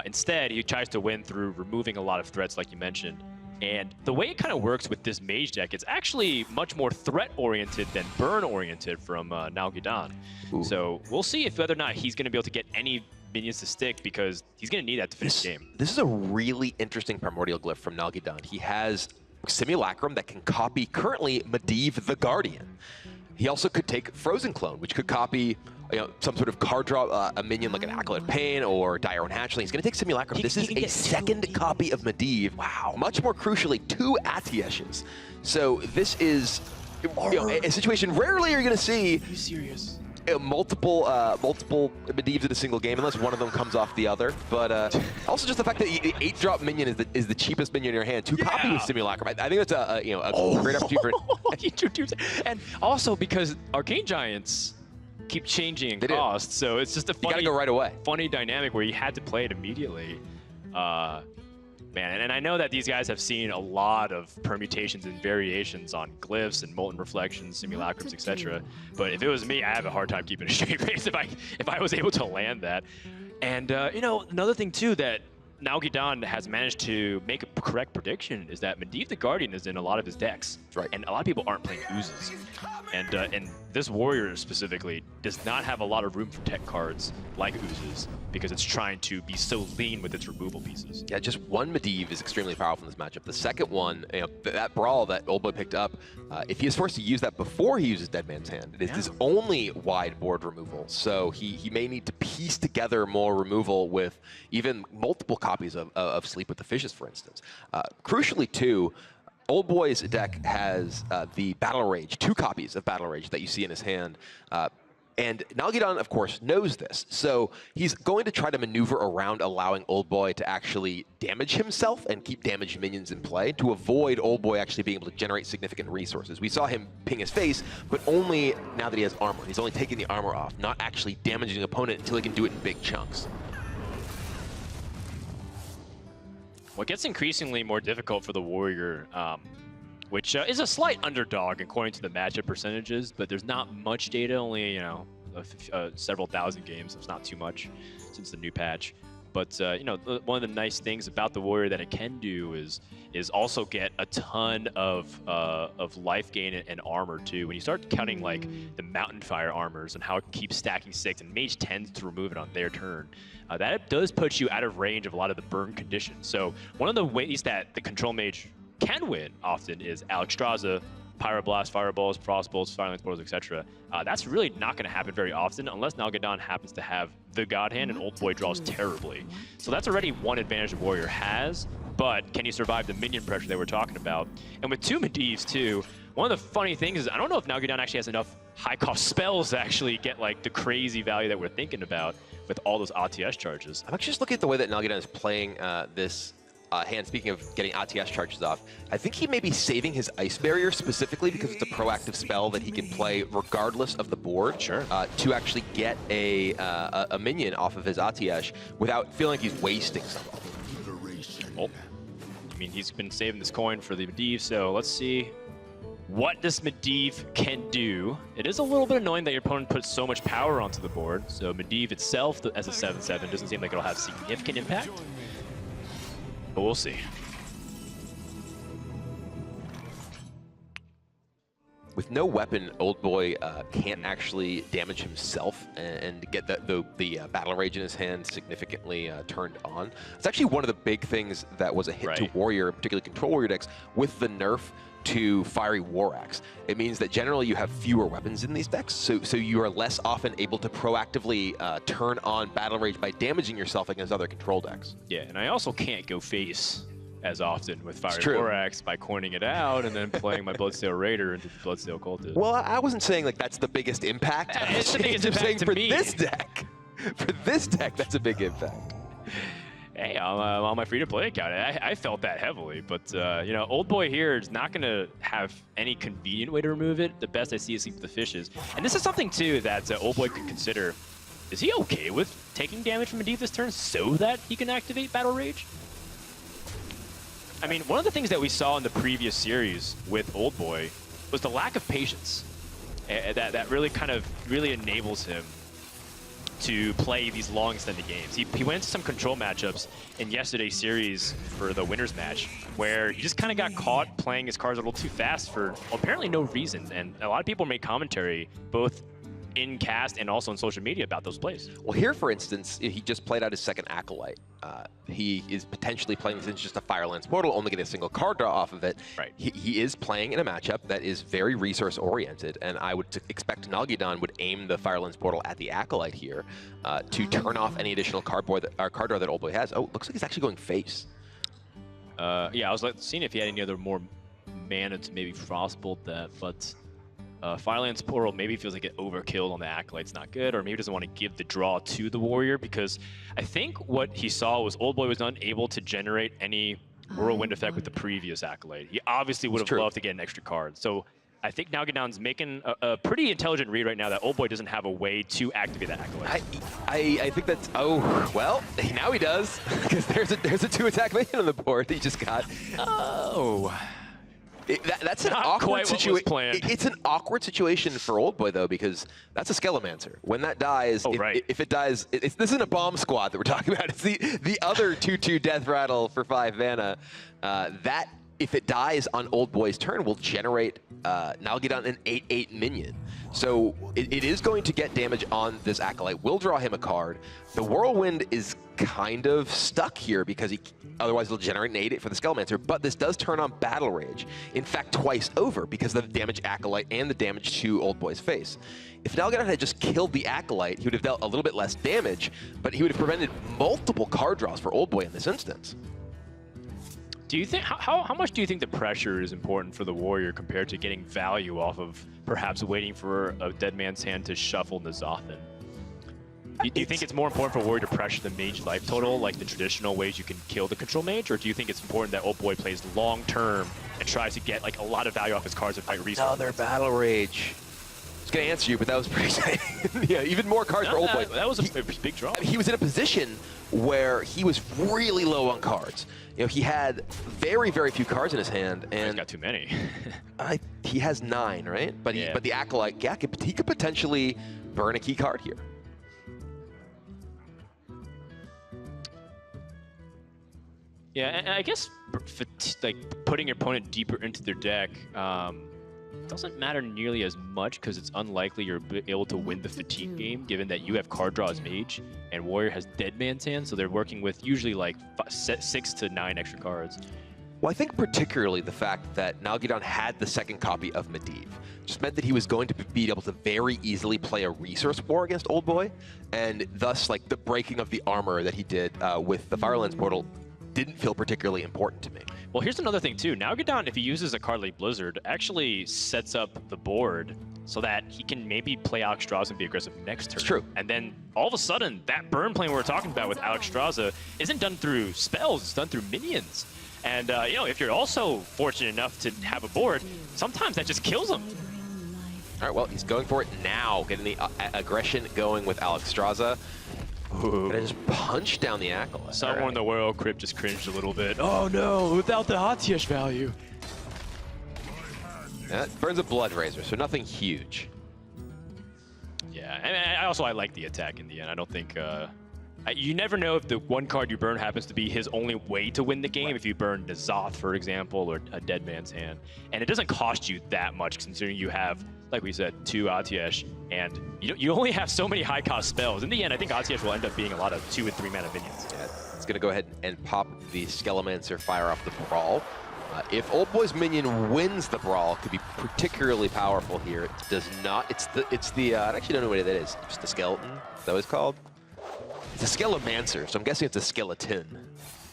Instead, he tries to win through removing a lot of threats, like you mentioned. And the way it kind of works with this mage deck, it's actually much more threat-oriented than burn-oriented from Nalguidan. So we'll see if whether or not he's going to be able to get any minions to stick, because he's going to need that to finish the game. This is a really interesting primordial glyph from Nalguidan. He has Simulacrum that can copy currently Medivh the Guardian. He also could take Frozen Clone, which could copy some sort of card draw, a minion like an Acolyte of Pain or Dire Own Hatchling. He's going to take Simulacrum. This is a second copy of Medivh. Wow. Much more crucially, 2 Atieshes. So this is a situation rarely you're going to see. Are you serious? Multiple Medivhs in a single game, unless one of them comes off the other. But also just the fact that 8-drop minion is the cheapest minion in your hand. 2 copies of Simulacrum. I think that's a great opportunity for. And also because Arcane Giants keep changing in cost, so it's just a funny, you gotta go right away. Funny dynamic where you had to play it immediately. Man, and I know that these guys have seen a lot of permutations and variations on glyphs and molten reflections, simulacrums, etc. But if it was me, I have a hard time keeping a straight face if I was able to land that. And another thing too that Nalguidan has managed to make a correct prediction is that Medivh the Guardian is in a lot of his decks. That's right. And a lot of people aren't playing oozes. And this warrior specifically does not have a lot of room for tech cards like oozes because it's trying to be so lean with its removal pieces. Yeah, just one Medivh is extremely powerful in this matchup. The second one, that Brawl that OldBoy picked up, if he is forced to use that before he uses Deadman's Hand, it is his only wide board removal. So he may need to piece together more removal with even multiple copies of Sleep with the Fishes, for instance. Crucially, too, OldBoy's deck has the Battle Rage, 2 copies of Battle Rage that you see in his hand. And Nalguidan, of course, knows this. So he's going to try to maneuver around allowing OldBoy to actually damage himself and keep damaged minions in play to avoid OldBoy actually being able to generate significant resources. We saw him ping his face, but only now that he has armor. He's only taking the armor off, not actually damaging the opponent until he can do it in big chunks. What gets increasingly more difficult for the warrior, which is a slight underdog according to the matchup percentages, but there's not much data, only several thousand games, so it's not too much since the new patch. But you know, one of the nice things about the warrior that it can do is also get a ton of life gain and armor too. When you start counting like the mountain fire armors and how it keeps stacking 6, and mage tends to remove it on their turn, that does put you out of range of a lot of the burn conditions. So one of the ways that the control mage can win often is Alexstrasza, Pyroblast, Fireballs, Frostbolts, Silence Portals, etc. That's really not going to happen very often unless Nalguidan happens to have the God Hand and OldBoy draws terribly. So that's already one advantage the Warrior has, but can you survive the minion pressure that we're talking about? And with 2 Medivhs too, one of the funny things is I don't know if Nalguidan actually has enough high-cost spells to actually get like the crazy value that we're thinking about with all those ATS charges. I'm actually just looking at the way that Nalguidan is playing this hand. Speaking of getting ATS charges off, I think he may be saving his Ice Barrier specifically because it's a proactive spell that he can play regardless of the board. Sure. To actually get a minion off of his ATS without feeling like he's wasting something. Oh, I mean, he's been saving this coin for the Medivh, so let's see what this Medivh can do. It is a little bit annoying that your opponent puts so much power onto the board, so Medivh itself as a 7/7 doesn't seem like it'll have significant impact. But we'll see. With no weapon, OldBoy can't actually damage himself and get the Battle Rage in his hand significantly turned on. It's actually one of the big things that was a hit to Warrior, particularly Control Warrior decks, with the nerf to Fiery War Axe. It means that generally you have fewer weapons in these decks, so you are less often able to proactively turn on Battle Rage by damaging yourself against other control decks. Yeah, and I also can't go face as often with Fiery War Axe by coining it out and then playing my Bloodsteel Raider into the Bloodsteel Cultist. Well, I wasn't saying like that's the biggest impact. It's the biggest impact to me. This deck. For this deck, that's a big impact. Hey, on my free-to-play account, I felt that heavily, but you know, OldBoy here is not going to have any convenient way to remove it. The best I see is Sleep with the Fishes, and this is something too that OldBoy could consider. Is he okay with taking damage from Medivh this turn so that he can activate Battle Rage? I mean, one of the things that we saw in the previous series with OldBoy was the lack of patience. That really really enables him to play these long extended games. He went into some control matchups in yesterday's series for the winners match where he just kind of got caught playing his cards a little too fast for apparently no reason. And a lot of people made commentary both in cast and also on social media about those plays. Well, here, for instance, he just played out his second Acolyte. He is potentially playing this into just a Firelands Portal, only getting a single card draw off of it. Right. He is playing in a matchup that is very resource-oriented, and I would expect Nalguidan would aim the Firelands Portal at the Acolyte here to turn off any additional card draw that OldBoy has. Oh, looks like he's actually going face. Yeah, I was seeing if he had any other more mana to maybe Frostbolt that, but Firelands Portal maybe feels like it overkill on the Acolyte's not good, or maybe doesn't want to give the draw to the Warrior, because I think what he saw was OldBoy was unable to generate any Whirlwind effect with the previous Acolyte. He obviously would have loved to get an extra card. So I think Nalguidan's making a pretty intelligent read right now that OldBoy doesn't have a way to activate that Acolyte. I think that's, oh, well, now he does, because there's a 2-attack minion on the board that he just got. Oh. That's an awkward situation. It's an awkward situation for OldBoy though, because that's a Skelemancer. When that dies, if it dies, this isn't a bomb squad that we're talking about. It's the other 2/2 Death Rattle for 5 mana. That, if it dies on OldBoy's turn, will generate Nalguidan an 8/8 minion. So it is going to get damage on this Acolyte. Will draw him a card. The Whirlwind is kind of stuck here because otherwise it'll generate an 8/8 for the Skelemancer, but this does turn on Battle Rage. In fact, twice over because of the damage Acolyte and the damage to OldBoy's face. If Nalguidan had just killed the Acolyte, he would have dealt a little bit less damage, but he would have prevented multiple card draws for OldBoy in this instance. Do you think how much do you think the pressure is important for the Warrior compared to getting value off of perhaps waiting for a dead man's hand to shuffle N'Zothon? Do you think it's more important for Warrior to pressure the mage life total like the traditional ways you can kill the control mage, or do you think it's important that OldBoy plays long term and tries to get like a lot of value off his cards and fight resources? Another Battle Rage. I was going to answer you, but that was pretty exciting. Yeah, even more cards for OldBoy. That was a big draw. I mean, he was in a position where he was really low on cards. You know, he had very, very few cards in his hand, and he's got too many. He has 9, right? But but the Acolyte, yeah, he could potentially burn a key card here. Yeah, and I guess like putting your opponent deeper into their deck doesn't matter nearly as much because it's unlikely you're able to win the fatigue game, given that you have card draw as mage and Warrior has Dead Man's Hand, so they're working with usually like 6 to 9 extra cards. Well, I think particularly the fact that Nalguidan had the second copy of Medivh just meant that he was going to be able to very easily play a resource war against OldBoy, and thus like the breaking of the armor that he did with the Firelands portal didn't feel particularly important to me. Well, here's another thing too. Nalguidan, if he uses a card like Blizzard, actually sets up the board so that he can maybe play Alexstrasza and be aggressive next turn. It's true. And then all of a sudden, that burn plane we were talking about with Alexstrasza isn't done through spells, it's done through minions. And you know, if you're also fortunate enough to have a board, sometimes that just kills him. All right, well, he's going for it now, getting the aggression going with Alexstrasza. And I just punched down the Acolyte. Someone in the World Crypt just cringed a little bit. Oh no, without the Hatiash value. That burns a Blood Razor, so nothing huge. Yeah, and I like the attack in the end. I don't think... you never know if the one card you burn happens to be his only way to win the game. Right. If you burn N'Zoth, for example, or a Dead Man's Hand. And it doesn't cost you that much considering you have, like we said, 2 Atiesh, and you only have so many high-cost spells. In the end, I think Atiesh will end up being a lot of 2 and 3 mana minions. Yeah, it's going to go ahead and pop the Skelemancer, fire off the Brawl. If OldBoy's minion wins the Brawl, it could be particularly powerful here. It does not. It's the I actually don't know what that is. Just the skeleton. Is that what it's called? It's a Skelemancer, so I'm guessing it's a skeleton.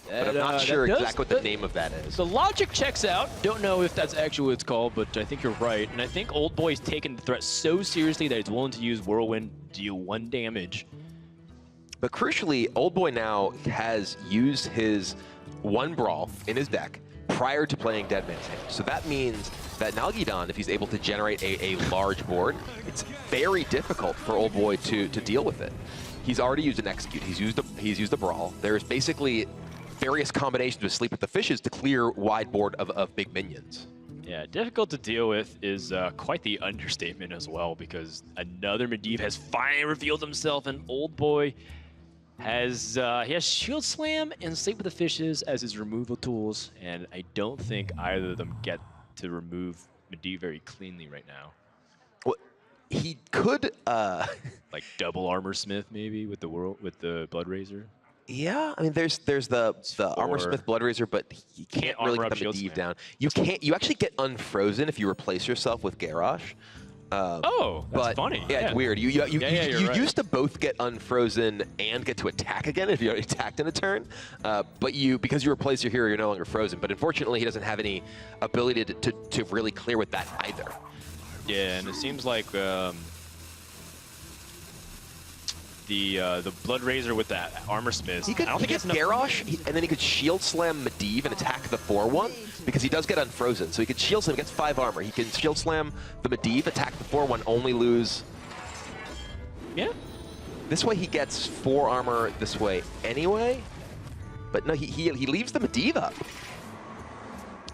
But I'm not sure exactly what the name of that is. The logic checks out. Don't know if that's actually what it's called, but I think you're right. And I think OldBoy's taken the threat so seriously that he's willing to use Whirlwind, deal 1 damage. But crucially, OldBoy now has used his 1 Brawl in his deck prior to playing Dead Man's Hand. So that means that Nalguidan, if he's able to generate a large board, it's very difficult for OldBoy to deal with it. He's already used an Execute. He's used a Brawl. There's basically various combinations with Sleep with the Fishes to clear wide board of big minions. Yeah, difficult to deal with is quite the understatement as well, because another Medivh has finally revealed himself, and OldBoy has he has Shield Slam and Sleep with the Fishes as his removal tools, and I don't think either of them get to remove Medivh very cleanly right now. Well, he could like double Armor Smith maybe with the Blood Razor. Yeah, I mean, there's the Armor Smith Blood Razor, but you can't really get the Medivh down. You can't. You actually get unfrozen if you replace yourself with Garrosh. That's funny. Yeah, it's weird. You right. used to both get unfrozen and get to attack again if you already attacked in a turn. But because you replace your hero, you're no longer frozen. But unfortunately, he doesn't have any ability to really clear with that either. Yeah, and it seems like the Blood Razor with that Armor Smith. He could get Garrosh, and then he could Shield Slam Medivh and attack the 4-1, because he does get unfrozen. So he could Shield Slam, he gets 5 armor. He can Shield Slam the Medivh, attack the 4-1, only lose. Yeah. This way he gets 4 armor this way anyway. But no, he leaves the Medivh up.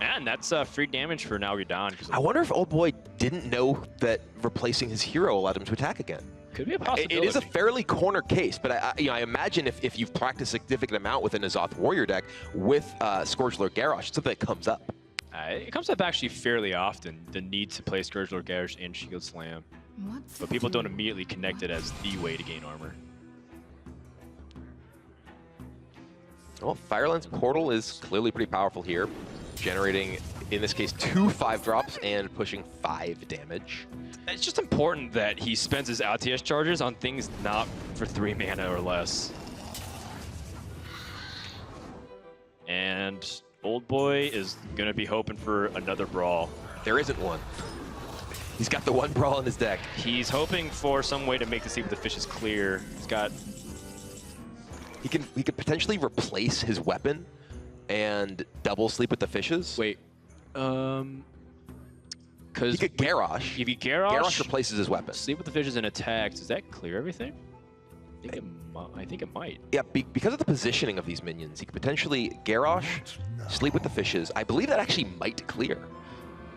And that's free damage for Nalguidan. I wonder if OldBoy didn't know that replacing his hero allowed him to attack again. Could be a possibility. It is a fairly corner case, but I imagine if you've practiced a significant amount with a N'Zoth Warrior deck with Scourgelord Garrosh, it's something that comes up. It comes up actually fairly often, the need to play Scourgelord Garrosh and Shield Slam. But people don't immediately connect it as the way to gain armor. Well, Firelands Portal is clearly pretty powerful here, generating, in this case, 2 5-drops and pushing 5 damage. It's just important that he spends his LTS charges on things not for 3 mana or less. And OldBoy is going to be hoping for another Brawl. There isn't one. He's got the 1 Brawl in his deck. He's hoping for some way to make the Sleep with the Fishes clear. He's got... He could potentially replace his weapon and double Sleep with the Fishes. Wait. Because he could Garrosh. If he Garrosh replaces his weapon. Sleep with the Fishes and attacks. Does that clear everything? I think it might. Yeah, because of the positioning of these minions, he could potentially Garrosh, Sleep with the Fishes. I believe that actually might clear.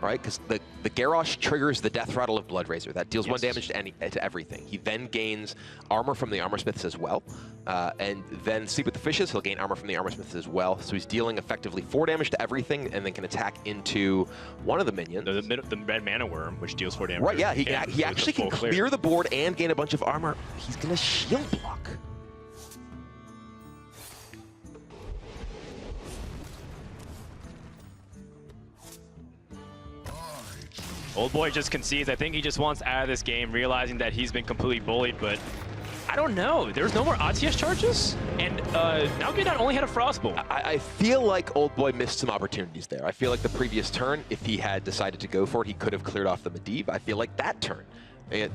right? Because the Garrosh triggers the Death Rattle of Blood Razor. That deals 1 damage to everything. He then gains armor from the Armor Smiths as well. And then Sleep with the Fishes, he'll gain armor from the Armor Smiths as well. So he's dealing effectively 4 damage to everything and then can attack into one of the minions. The red mana worm, which deals 4 damage. Right, yeah, he actually can clear the board and gain a bunch of armor. He's going to shield block. OldBoy just concedes. I think he just wants out of this game, realizing that he's been completely bullied, but I don't know. There's no more ATS charges, and Nalguidan only had a Frostbolt. I feel like OldBoy missed some opportunities there. I feel like the previous turn, if he had decided to go for it, he could have cleared off the Medivh. I feel like that turn, the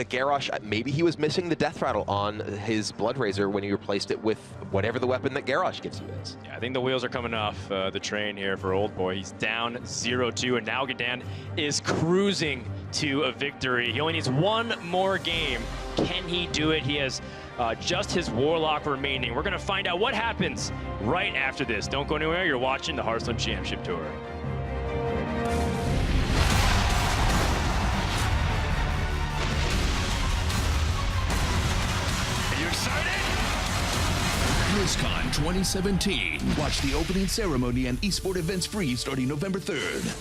Garrosh, maybe he was missing the Death Rattle on his Blood Razor when he replaced it with whatever the weapon that Garrosh gives you is. Yeah, I think the wheels are coming off the train here for OldBoy. He's down 0-2, and Nalguidan is cruising to a victory. He only needs one more game. Can he do it? He has just his Warlock remaining. We're going to find out what happens right after this. Don't go anywhere. You're watching the Hearthstone Championship Tour. BlizzCon 2017. Watch the opening ceremony and eSport events free starting November 3rd.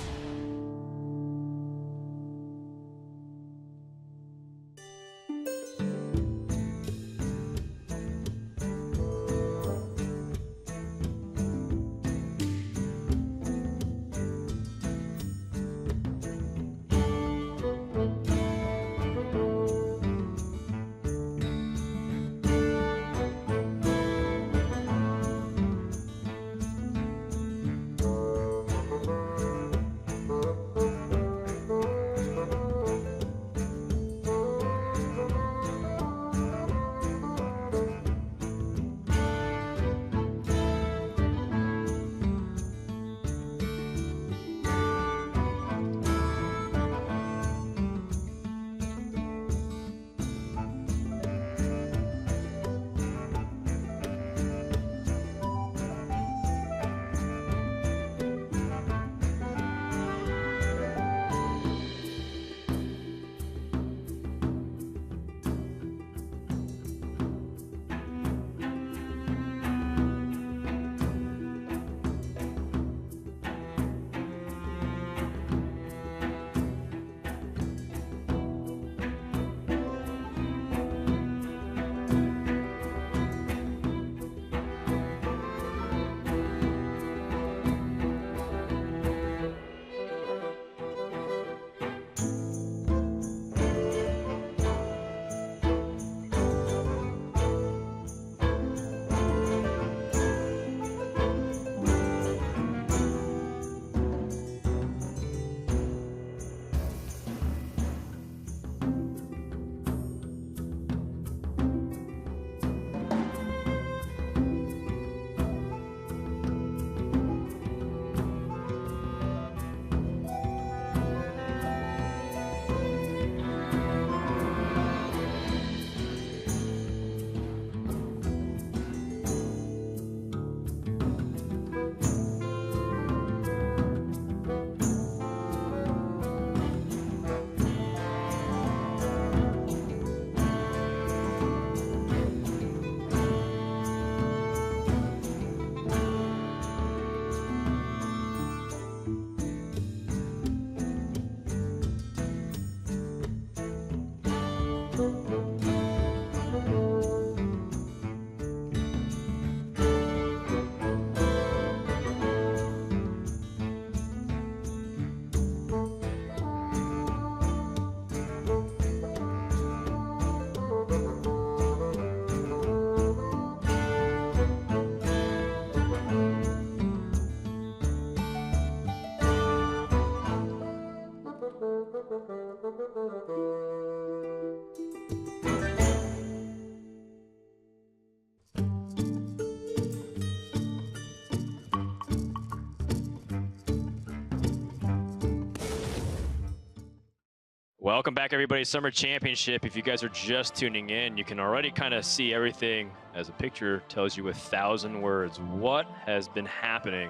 Welcome back, everybody. Summer Championship. If you guys are just tuning in, you can already kind of see everything as a picture tells you 1,000 words. What has been happening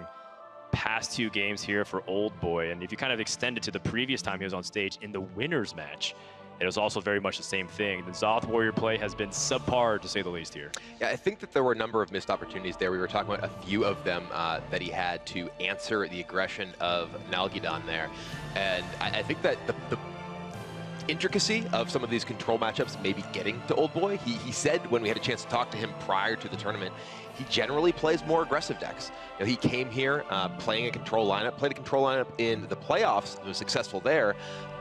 past 2 games here for OldBoy. And if you kind of extend it to the previous time he was on stage in the winners match, it was also very much the same thing. The Zoth Warrior play has been subpar, to say the least here. Yeah, I think that there were a number of missed opportunities there. We were talking about a few of them that he had to answer the aggression of Nalguidan there. And I think that the intricacy of some of these control matchups maybe getting to OldBoy. He said when we had a chance to talk to him prior to the tournament, he generally plays more aggressive decks. You know, he came here playing a control lineup, played a control lineup in the playoffs, and was successful there.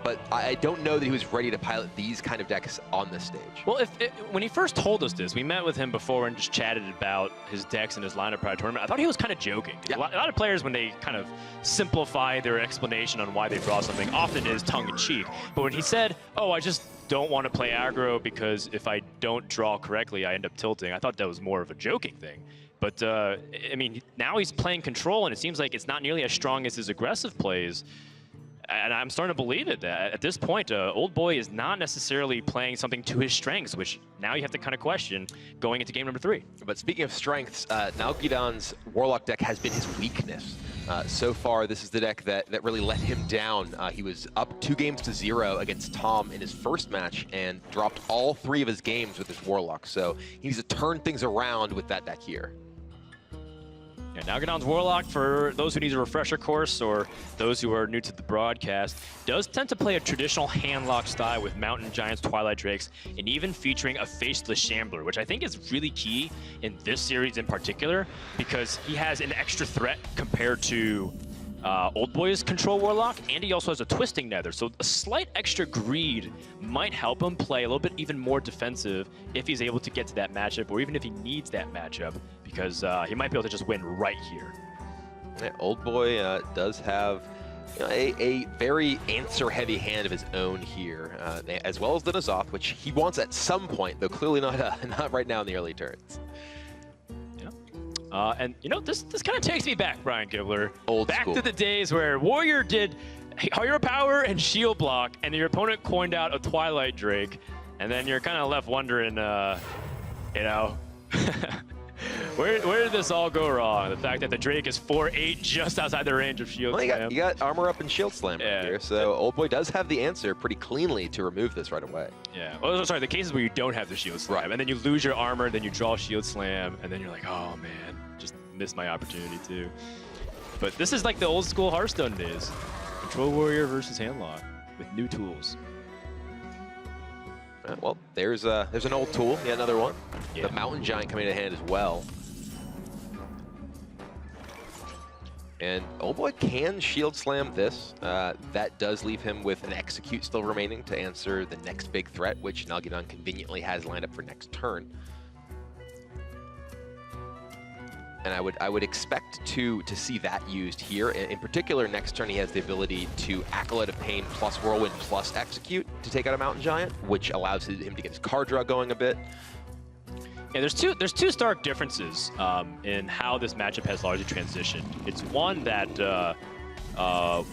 But I don't know that he was ready to pilot these kind of decks on this stage. Well, when he first told us this, we met with him before and just chatted about his decks and his lineup prior to tournament. I thought he was kind of joking. Yeah. A lot of players, when they kind of simplify their explanation on why they draw something, often is tongue-in-cheek. But when he said, oh, I just don't want to play aggro because if I don't draw correctly, I end up tilting, I thought that was more of a joking thing. But, I mean, now he's playing control, and it seems like it's not nearly as strong as his aggressive plays. And I'm starting to believe it. At this point, OldBoy is not necessarily playing something to his strengths, which now you have to kind of question going into game number 3. But speaking of strengths, Nalguidan's Warlock deck has been his weakness. So far, this is the deck that really let him down. He was up 2-0 against Tom in his first match and dropped all 3 of his games with his Warlock. So he needs to turn things around with that deck here. Yeah, Nalguidan's Warlock, for those who need a refresher course or those who are new to the broadcast, does tend to play a traditional handlock style with Mountain Giants, Twilight Drakes, and even featuring a Faceless Shambler, which I think is really key in this series in particular because he has an extra threat compared to OldBoy's Control Warlock, and he also has a Twisting Nether, so a slight extra greed might help him play a little bit even more defensive if he's able to get to that matchup, or even if he needs that matchup, because he might be able to just win right here. Yeah, OldBoy does have a very answer-heavy hand of his own here, as well as the N'Zoth, which he wants at some point, though clearly not right now in the early turns. And, you know, this kind of takes me back, Brian Gibbler. Back school. to the days where Warrior did Hero Power and Shield Block, and your opponent coined out a Twilight Drake, and then you're kind of left wondering, you know, where did this all go wrong? The fact that the Drake is 4/8 just outside the range of Shield Slam. You got Armor Up and Shield Slam right here, so OldBoy does have the answer pretty cleanly to remove this right away. Yeah, well, sorry, the cases where you don't have the Shield Slam, and then you lose your armor, then you draw Shield Slam, and then you're like, oh man, just missed my opportunity too. But this is like the old school Hearthstone days. Control Warrior versus Handlock with new tools. Well, there's an old tool, another one. Yeah. The Mountain Giant coming to hand as well. And OldBoy can Shield Slam this. That does leave him with an Execute still remaining to answer the next big threat, which Nalguidan conveniently has lined up for next turn. And I would expect to see that used here. In particular, next turn he has the ability to Acolyte of Pain plus Whirlwind plus Execute to take out a Mountain Giant, which allows him to get his card draw going a bit. Yeah, there's two stark differences in how this matchup has largely transitioned. It's one that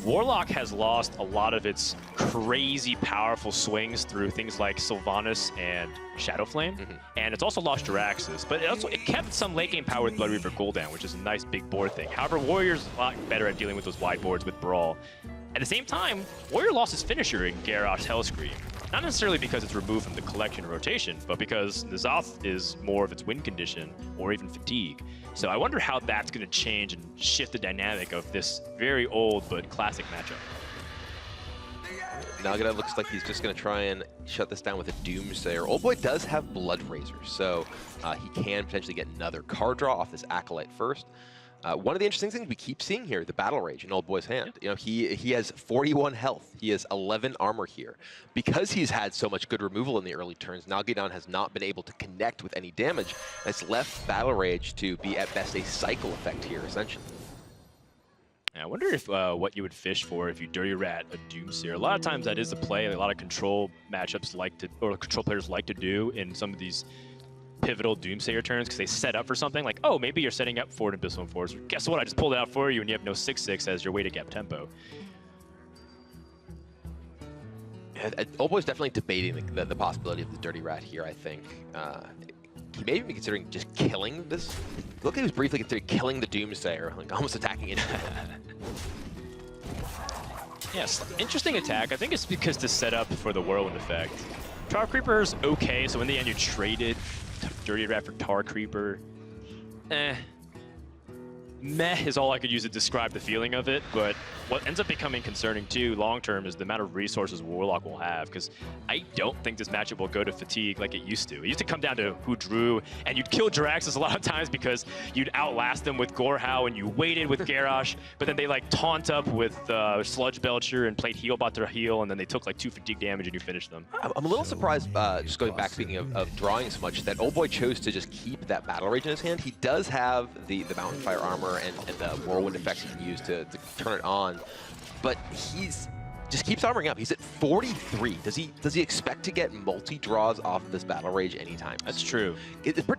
Warlock has lost a lot of its crazy powerful swings through things like Sylvanas and Shadowflame, and it's also lost Jiraxis, but it kept some late game power with Blood Reaver Gul'dan, which is a nice big board thing. However, Warrior's a lot better at dealing with those wide boards with Brawl. At the same time, Warrior lost his finisher in Garrosh's Hellscream. Not necessarily because it's removed from the collection rotation, but because N'Zoth is more of its win condition or even fatigue. So I wonder how that's going to change and shift the dynamic of this very old but classic matchup. Nalguidan looks like he's just going to try and shut this down with a Doomsayer. OldBoy does have Blood Razor, so he can potentially get another card draw off this Acolyte first. One of the interesting things we keep seeing here, the Battle Rage in OldBoy's hand. You know, he has 41 health. He has 11 armor here. Because he's had so much good removal in the early turns, Nalguidan has not been able to connect with any damage. It's left Battle Rage to be at best a cycle effect here, essentially. I wonder if what you would fish for if you Dirty Rat a Doomsayer. A lot of times that is a play a lot of control matchups or control players like to do in some of these pivotal Doomsayer turns, because they set up for something like, oh, maybe you're setting up for an Abyssal Enforcer. Guess what? I just pulled it out for you, and you have no 6/6 as your way to gap tempo. OldBoy's definitely debating the possibility of the Dirty Rat here, I think. he may even be considering just killing this. Look like he was briefly considering killing the Doomsayer, like almost attacking it. Yes, interesting attack. I think it's because the setup for the Whirlwind effect. Tar Creeper's okay, so in the end you traded Dirty Rat for Tar Creeper. Meh is all I could use to describe the feeling of it, but what ends up becoming concerning too long-term is the amount of resources Warlock will have, because I don't think this matchup will go to fatigue like it used to. It used to come down to who drew, and you'd kill Jiraxxus a lot of times because you'd outlast them with Gorehow, and you waited with Garrosh, but then they like taunt up with Sludge Belcher and played Healbot to heal, and then they took like 2 fatigue damage and you finished them. I'm a little surprised, just going back, speaking of drawing so much, that OldBoy chose to just keep that Battle Rage in his hand. He does have the Mountain Fire armor and the Whirlwind effects he can use to turn it on, but he's just keeps armoring up. He's at 43. Does he expect to get multi-draws off of this Battle Rage anytime? That's true.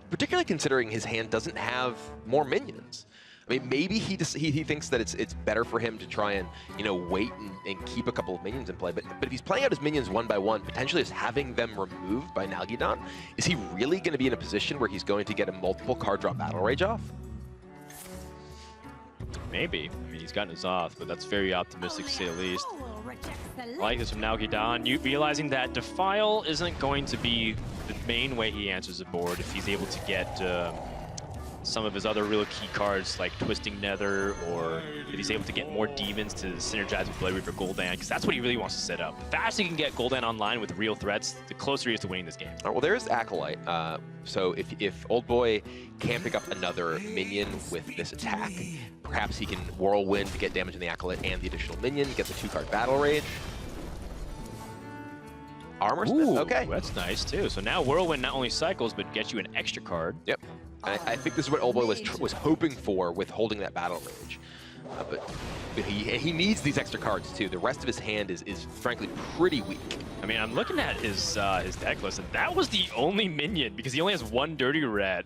Particularly considering his hand doesn't have more minions. I mean, maybe he thinks that it's better for him to try and, you know, wait and keep a couple of minions in play. But if he's playing out his minions one by one, potentially just having them removed by Nalguidan, is he really going to be in a position where he's going to get a multiple card draw Battle Rage off? Maybe. I mean, he's gotten his off, but that's very optimistic to say the least. I like this from Nalguidan. You realizing that Defile isn't going to be the main way he answers the board if he's able to get some of his other real key cards like Twisting Nether, or if he's able to get more demons to synergize with Blood Reaver Gul'dan, because that's what he really wants to set up. The faster he can get Gul'dan online with real threats, the closer he is to winning this game. All right, well, there's Acolyte. So if OldBoy can pick up another minion with this attack, perhaps he can Whirlwind to get damage in the Acolyte and the additional minion, get the 2-card Battle Rage. Armor Smith, okay. That's nice too. So now Whirlwind not only cycles, but gets you an extra card. Yep. I think this is what OldBoy was hoping for with holding that Battle Rage. But he needs these extra cards too. The rest of his hand is frankly pretty weak. I mean, I'm looking at his deck list, and that was the only minion, because he only has 1 Dirty Rat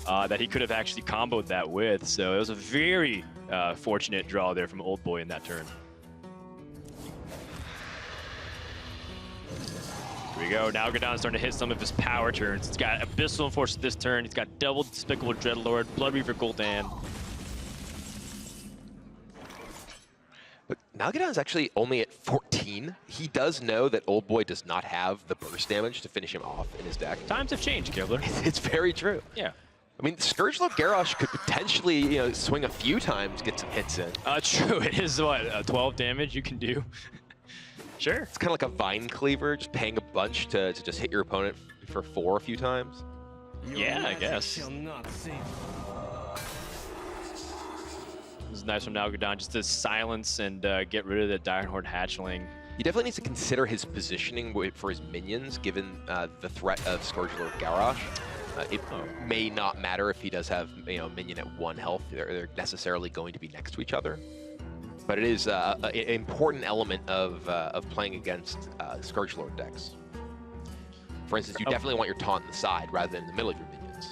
that he could have actually comboed that with. So it was a very fortunate draw there from OldBoy in that turn. Here we go. Nalguidan's starting to hit some of his power turns. It's got Abyssal Enforcer this turn. He's got double Despicable Dreadlord, Blood Reaver Gul'dan. But Nalguidan is actually only at 14. He does know that OldBoy does not have the burst damage to finish him off in his deck. Times have changed, Kibler. It's very true. Yeah. I mean, Scourgelord Garrosh could potentially, you know, swing a few times, get some hits in. True. It is, what, 12 damage you can do? Sure. It's kind of like a Vine Cleaver, just paying a bunch to just hit your opponent for 4 a few times. Yeah, I guess. This is nice from Nalguidan, just to silence and get rid of the Direhorn Hatchling. He definitely needs to consider his positioning for his minions, given the threat of Scourgelord Garrosh. It may not matter if he does have, you know, a minion at 1 health. They're necessarily going to be next to each other. But it is an important element of playing against Scourgelord decks. For instance, you definitely want your taunt on the side rather than in the middle of your minions.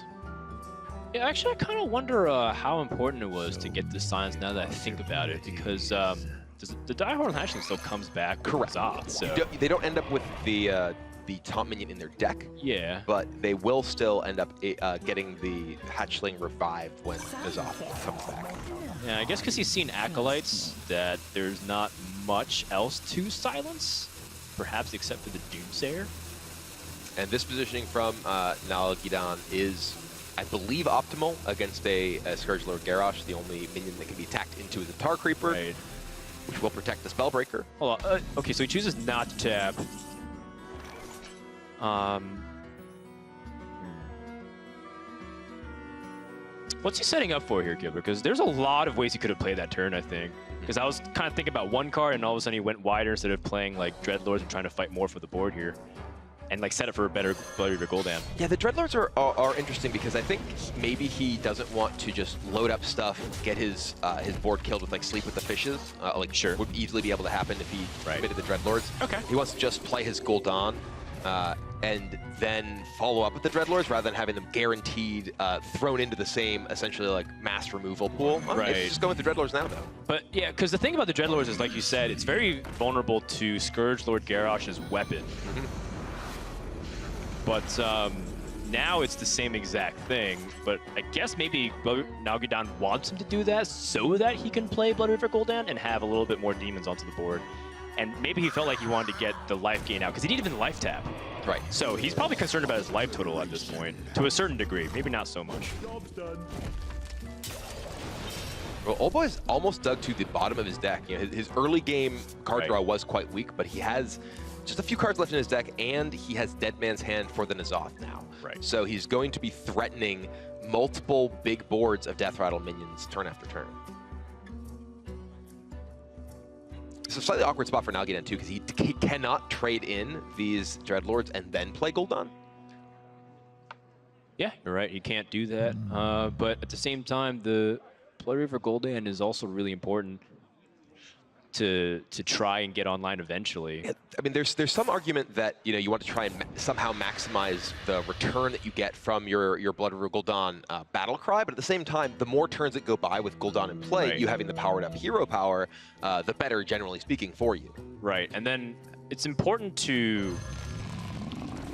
Yeah, actually, I kind of wonder how important it was to get the signs now that I think about it, because the Direhorn Hatchling still comes back. Correct. Off, so. They don't end up with the taunt minion in their deck. Yeah. But they will still end up getting the Hatchling revived when N'Zoth comes back. Yeah, I guess because he's seen Acolytes that there's not much else to silence, perhaps except for the Doomsayer. And this positioning from Nalguidan is, I believe, optimal against a Scourgelord Garrosh. The only minion that can be attacked into is a Tar Creeper, right, which will protect the Spellbreaker. Hold on. Okay, so he chooses not to tap. What's he setting up for here, Gilbert? Because there's a lot of ways he could have played that turn, I think. Because I was kind of thinking about 1 card, and all of a sudden he went wider instead of playing like Dreadlords and trying to fight more for the board here. And like set up for a better Blood Reaver Gul'dan. Yeah, the Dreadlords are interesting because I think maybe he doesn't want to just load up stuff, get his board killed with like Sleep with the Fishes. Like sure, would easily be able to happen if he committed the Dreadlords. Okay. He wants to just play his Gul'dan and then follow up with the Dreadlords rather than having them guaranteed thrown into the same essentially like mass removal pool. Right. It's just going with the Dreadlords now though. But yeah, because the thing about the Dreadlords is, like you said, it's very vulnerable to Scourgelord Garrosh's weapon. But now it's the same exact thing, but I guess maybe Nalguidan wants him to do that so that he can play Blood River Gul'dan and have a little bit more demons onto the board. And maybe he felt like he wanted to get the life gain out, because he didn't even life tap. Right. So he's probably concerned about his life total at this point, to a certain degree. Maybe not so much. Well, OldBoy's almost dug to the bottom of his deck. You know, his early game card draw was quite weak, but he has just a few cards left in his deck, and he has Dead Man's Hand for the N'Zoth now. Right. So he's going to be threatening multiple big boards of Death Rattle minions turn after turn. It's a slightly awkward spot for Nalguidan too, because he cannot trade in these Dreadlords and then play Gul'dan. Yeah, you're right. He can't do that. But at the same time, the Blood River Gul'dan is also really important to try and get online eventually. Yeah, I mean, there's some argument that you want to try and somehow maximize the return that you get from your Blood River Gul'dan battle cry, but at the same time, the more turns that go by with Gul'dan in play, you having the powered up hero power, the better, generally speaking, for you. Right, and then it's important to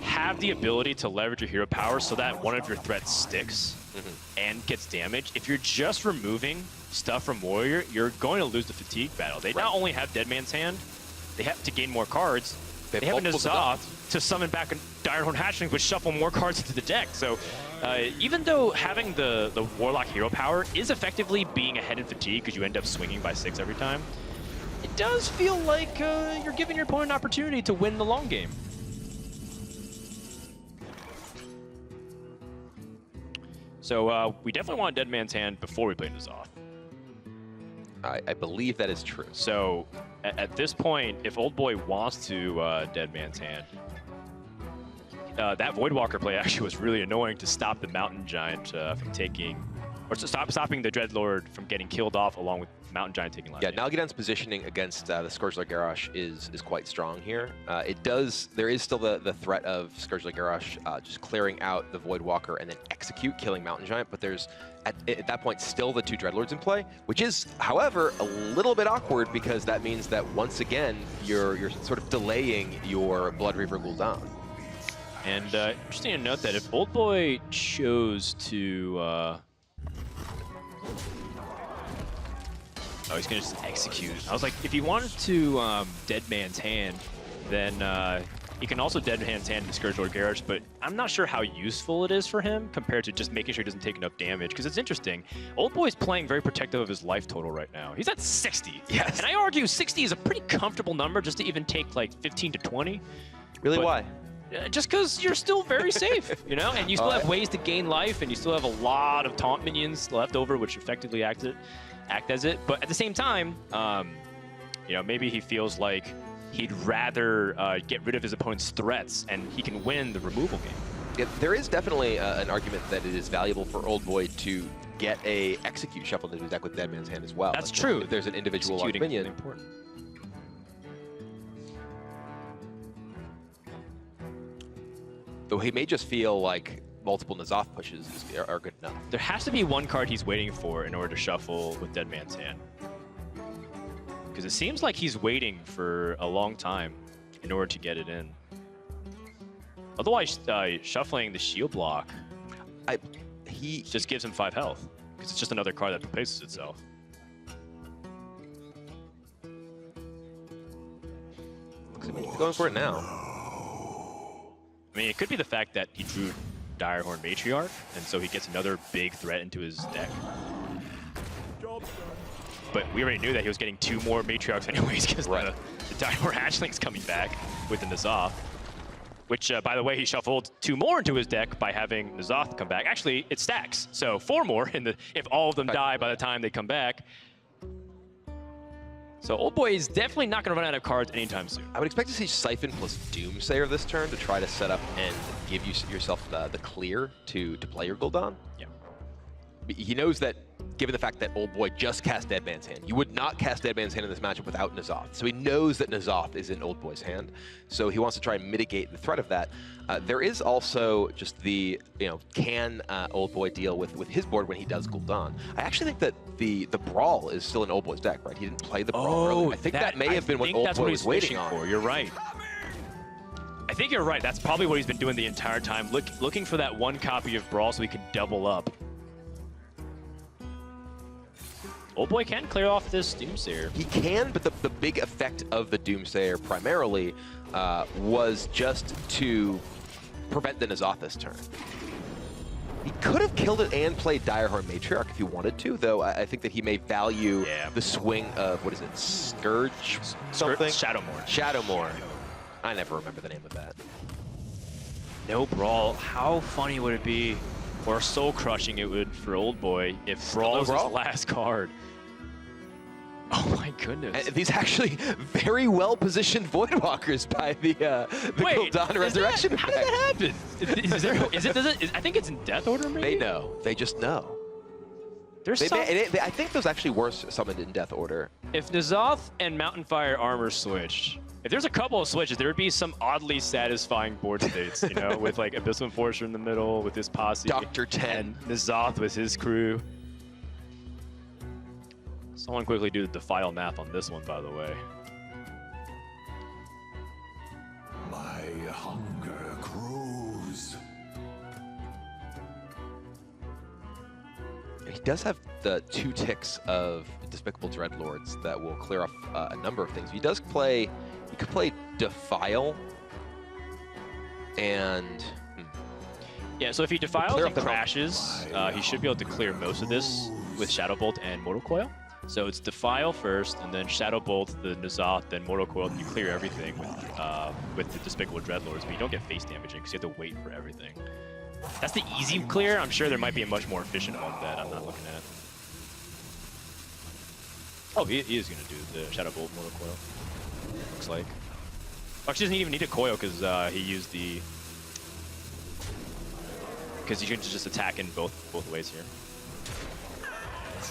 have the ability to leverage your hero power so that one of your threats sticks and gets damaged. If you're just removing stuff from Warrior, you're going to lose the fatigue battle. They not only have Dead Man's Hand, they have to gain more cards. They have a N'Zoth to summon back a Direhorn Hatchling, which shuffle more cards into the deck. So even though having the Warlock hero power is effectively being ahead in fatigue because you end up swinging by 6 every time, it does feel like you're giving your opponent an opportunity to win the long game. So we definitely want Dead Man's Hand before we play N'Zoth. I believe that is true. So at this point, if OldBoy wants to Dead Man's Hand, that Voidwalker play actually was really annoying to stop the Mountain Giant from taking, or to stopping the Dreadlord from getting killed off along with Mountain Giant taking last. Yeah, Nalguidan's positioning against the Scourge Garrosh is quite strong here. There is still the threat of Scourge Garrosh just clearing out the Voidwalker and then execute, killing Mountain Giant, but there's at that point still the 2 Dreadlords in play, which is, however, a little bit awkward because that means that once again you're sort of delaying your Blood Reaver Gul'dan. And interesting to note that if OldBoy chose to oh, he's going to just execute. I was like, if he wanted to Dead Man's Hand, then he can also Dead Man's Hand and Scourge Lord Garrosh, but I'm not sure how useful it is for him compared to just making sure he doesn't take enough damage, because it's interesting. OldBoy's playing very protective of his life total right now. He's at 60. Yes. And I argue 60 is a pretty comfortable number just to even take like 15 to 20. Really, but why? Just because you're still very safe, you know? And you still have ways to gain life, and you still have a lot of taunt minions left over, which effectively act as it. But at the same time, maybe he feels like he'd rather get rid of his opponent's threats, and he can win the removal game. Yeah, there is definitely an argument that it is valuable for OldBoy to get a Execute shuffled into his deck with Dead Man's Hand as well. That's true. If there's an individual locked minion. Important. Though he may just feel like multiple N'Zoth pushes are good enough. There has to be one card he's waiting for in order to shuffle with Dead Man's Hand. Because it seems like he's waiting for a long time in order to get it in. Otherwise, shuffling the shield block he just gives him 5 health. Because it's just another card that replaces itself. Looks like he's going for it now. I mean, it could be the fact that he drew Direhorn Matriarch, and so he gets another big threat into his deck. But we already knew that he was getting 2 more Matriarchs anyways, because the Direhorn Hatchling's coming back with the N'Zoth. Which, by the way, he shuffled 2 more into his deck by having N'Zoth come back. Actually, it stacks, so 4 more if all of them die by the time they come back. So OldBoy is definitely not going to run out of cards anytime soon. I would expect to see Siphon plus Doomsayer this turn to try to set up and give yourself the clear to play your Gul'dan. Yeah. He knows that, given the fact that OldBoy just cast Dead Man's Hand, you would not cast Dead Man's Hand in this matchup without N'Zoth. So he knows that N'Zoth is in OldBoy's hand. So he wants to try and mitigate the threat of that. There is also just the, can OldBoy deal with his board when he does Gul'dan? I actually think that the Brawl is still in OldBoy's deck, right? He didn't play the Brawl earlier. I think that may have been what OldBoy was waiting on. You're right. think you're right. That's probably what he's been doing the entire time, looking for that one copy of Brawl so he can double up. OldBoy can clear off this Doomsayer. He can, but the big effect of the Doomsayer primarily was just to prevent the N'Zoth this turn. He could have killed it and played Direhorn Matriarch if he wanted to, though I think that he may value the swing of, what is it, Scourge something? Shadowmourne. Shadowmourne. I never remember the name of that. No Brawl. How funny would it be, or soul-crushing it would for OldBoy if Brawl was his last card? Oh my goodness. And these actually very well-positioned Voidwalkers by the Gul'dan Resurrection effect. How did that happen? I think it's in Death Order, maybe? They know. They just know. I think those actually were summoned in Death Order. If N'Zoth and Mountain Fire armor switch, if there's a couple of switches, there would be some oddly satisfying board states, you know, with like Abyssal Enforcer in the middle with his posse. Dr. 10. And N'Zoth with his crew. Someone quickly do the Defile math on this one, by the way. My hunger grows. He does have the 2 ticks of Despicable Dreadlords that will clear off a number of things. He does play, he could play Defile and... Yeah, so if he defiles and crashes, he should be able to clear most of this with Shadow Bolt and Mortal Coil. So it's Defile first, and then Shadow Bolt, the N'Zoth, then Mortal Coil. You clear everything with the Despicable Dreadlords, but you don't get face damaging because you have to wait for everything. That's the easy clear. I'm sure there might be a much more efficient one that I'm not looking at. Oh, he is going to do the Shadow Bolt Mortal Coil, looks like. Actually, doesn't even need a coil because he used the... Because you can just attack in both ways here.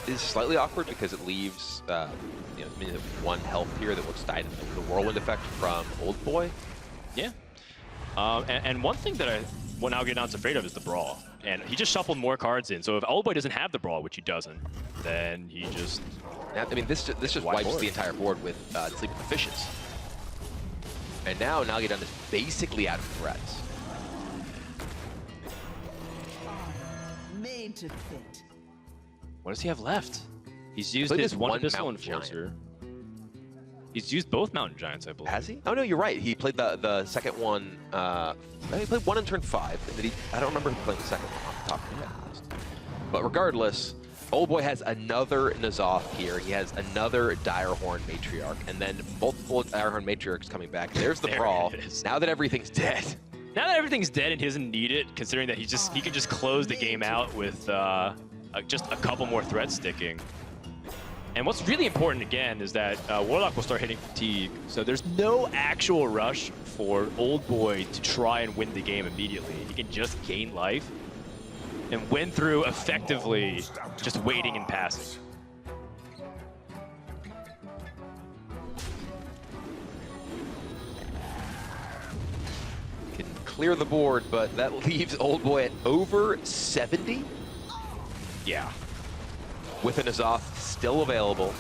Is slightly awkward because it leaves you know, 1 health here that looks died in the whirlwind effect from OldBoy. Yeah. And one thing that what Nalguidan's afraid of is the Brawl. And he just shuffled more cards in. So if OldBoy doesn't have the Brawl, which he doesn't, then he just... I mean, this just wipes the entire board with Sleep of the Fishes. And now Nalguidan is basically out of threats. Made to fit. What does he have left? He's used his one Abyssal Enforcer. He's used both Mountain Giants, I believe. Has he? Oh, no, you're right. He played the second one. He played 1 in turn 5. And then I don't remember him playing the second one off the top of my head. But regardless, OldBoy has another N'Zoth here. He has another Direhorn Matriarch. And then multiple Direhorn Matriarchs coming back. There's the Brawl. Now that everything's dead. Now that everything's dead and he doesn't need it, considering that he can just close the game out with... just a couple more threads sticking. And what's really important, again, is that Warlock will start hitting fatigue. So there's no actual rush for OldBoy to try and win the game immediately. He can just gain life and win through effectively just waiting and passing. Can clear the board, but that leaves OldBoy at over 70. Yeah. With an N'Zoth still available.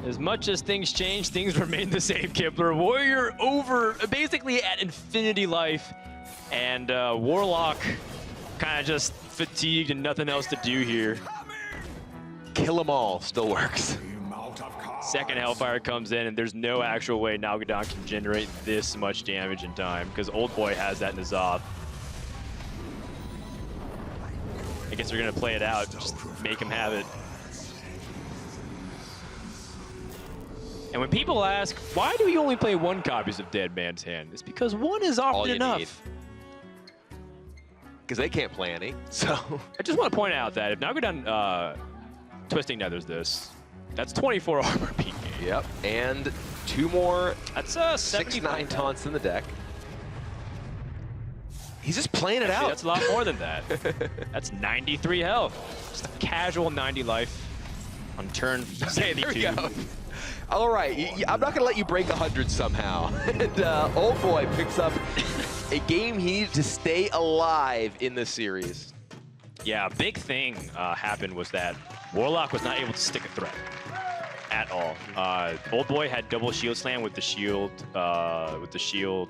As much as things change, things remain the same, Kipler. Warrior over, basically at infinity life. And Warlock kind of just fatigued and nothing else to do here. Kill them all still works. Second Hellfire comes in, and there's no actual way Nalguidan can generate this much damage in time, because OldBoy has that N'Zoth. I guess they're going to play it out, just make him have it. And when people ask, why do we only play 1 copies of Dead Man's Hand? It's because 1 is often enough. Because they can't play any, so... I just want to point out that if Nalguidan Twisting Nethers this, that's 24 armor peak game. Yep, and 2 more that's 6/9 taunts in the deck. He's just playing it out. That's a lot more than that. That's 93 health. Just a casual 90 life on turn 72. All right, I'm not going to let you break 100 somehow. And OldBoy picks up a game he needed to stay alive in this series. Yeah, a big thing happened was that Warlock was not able to stick a threat. at all. OldBoy had double shield slam with the shield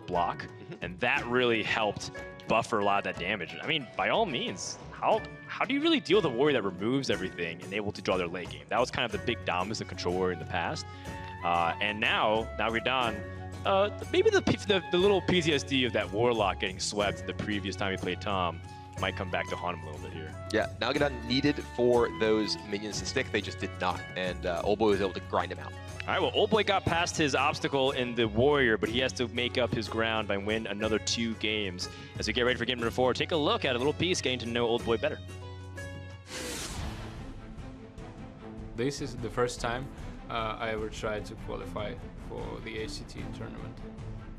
block, and that really helped buffer a lot of that damage. I mean, by all means, how do you really deal with a warrior that removes everything and able to draw their late game? That was kind of the big dominance of control warrior in the past. And now Nalguidan, maybe the little PTSD of that Warlock getting swept the previous time he played Tom might come back to haunt him a little bit here. Yeah, Nalguidan needed for those minions to stick. They just did not, and OldBoy was able to grind him out. All right, well, OldBoy got past his obstacle in the Warrior, but he has to make up his ground by win another 2 games. As we get ready for game number 4, take a look at a little piece getting to know OldBoy better. This is the first time I ever tried to qualify for the HCT tournament.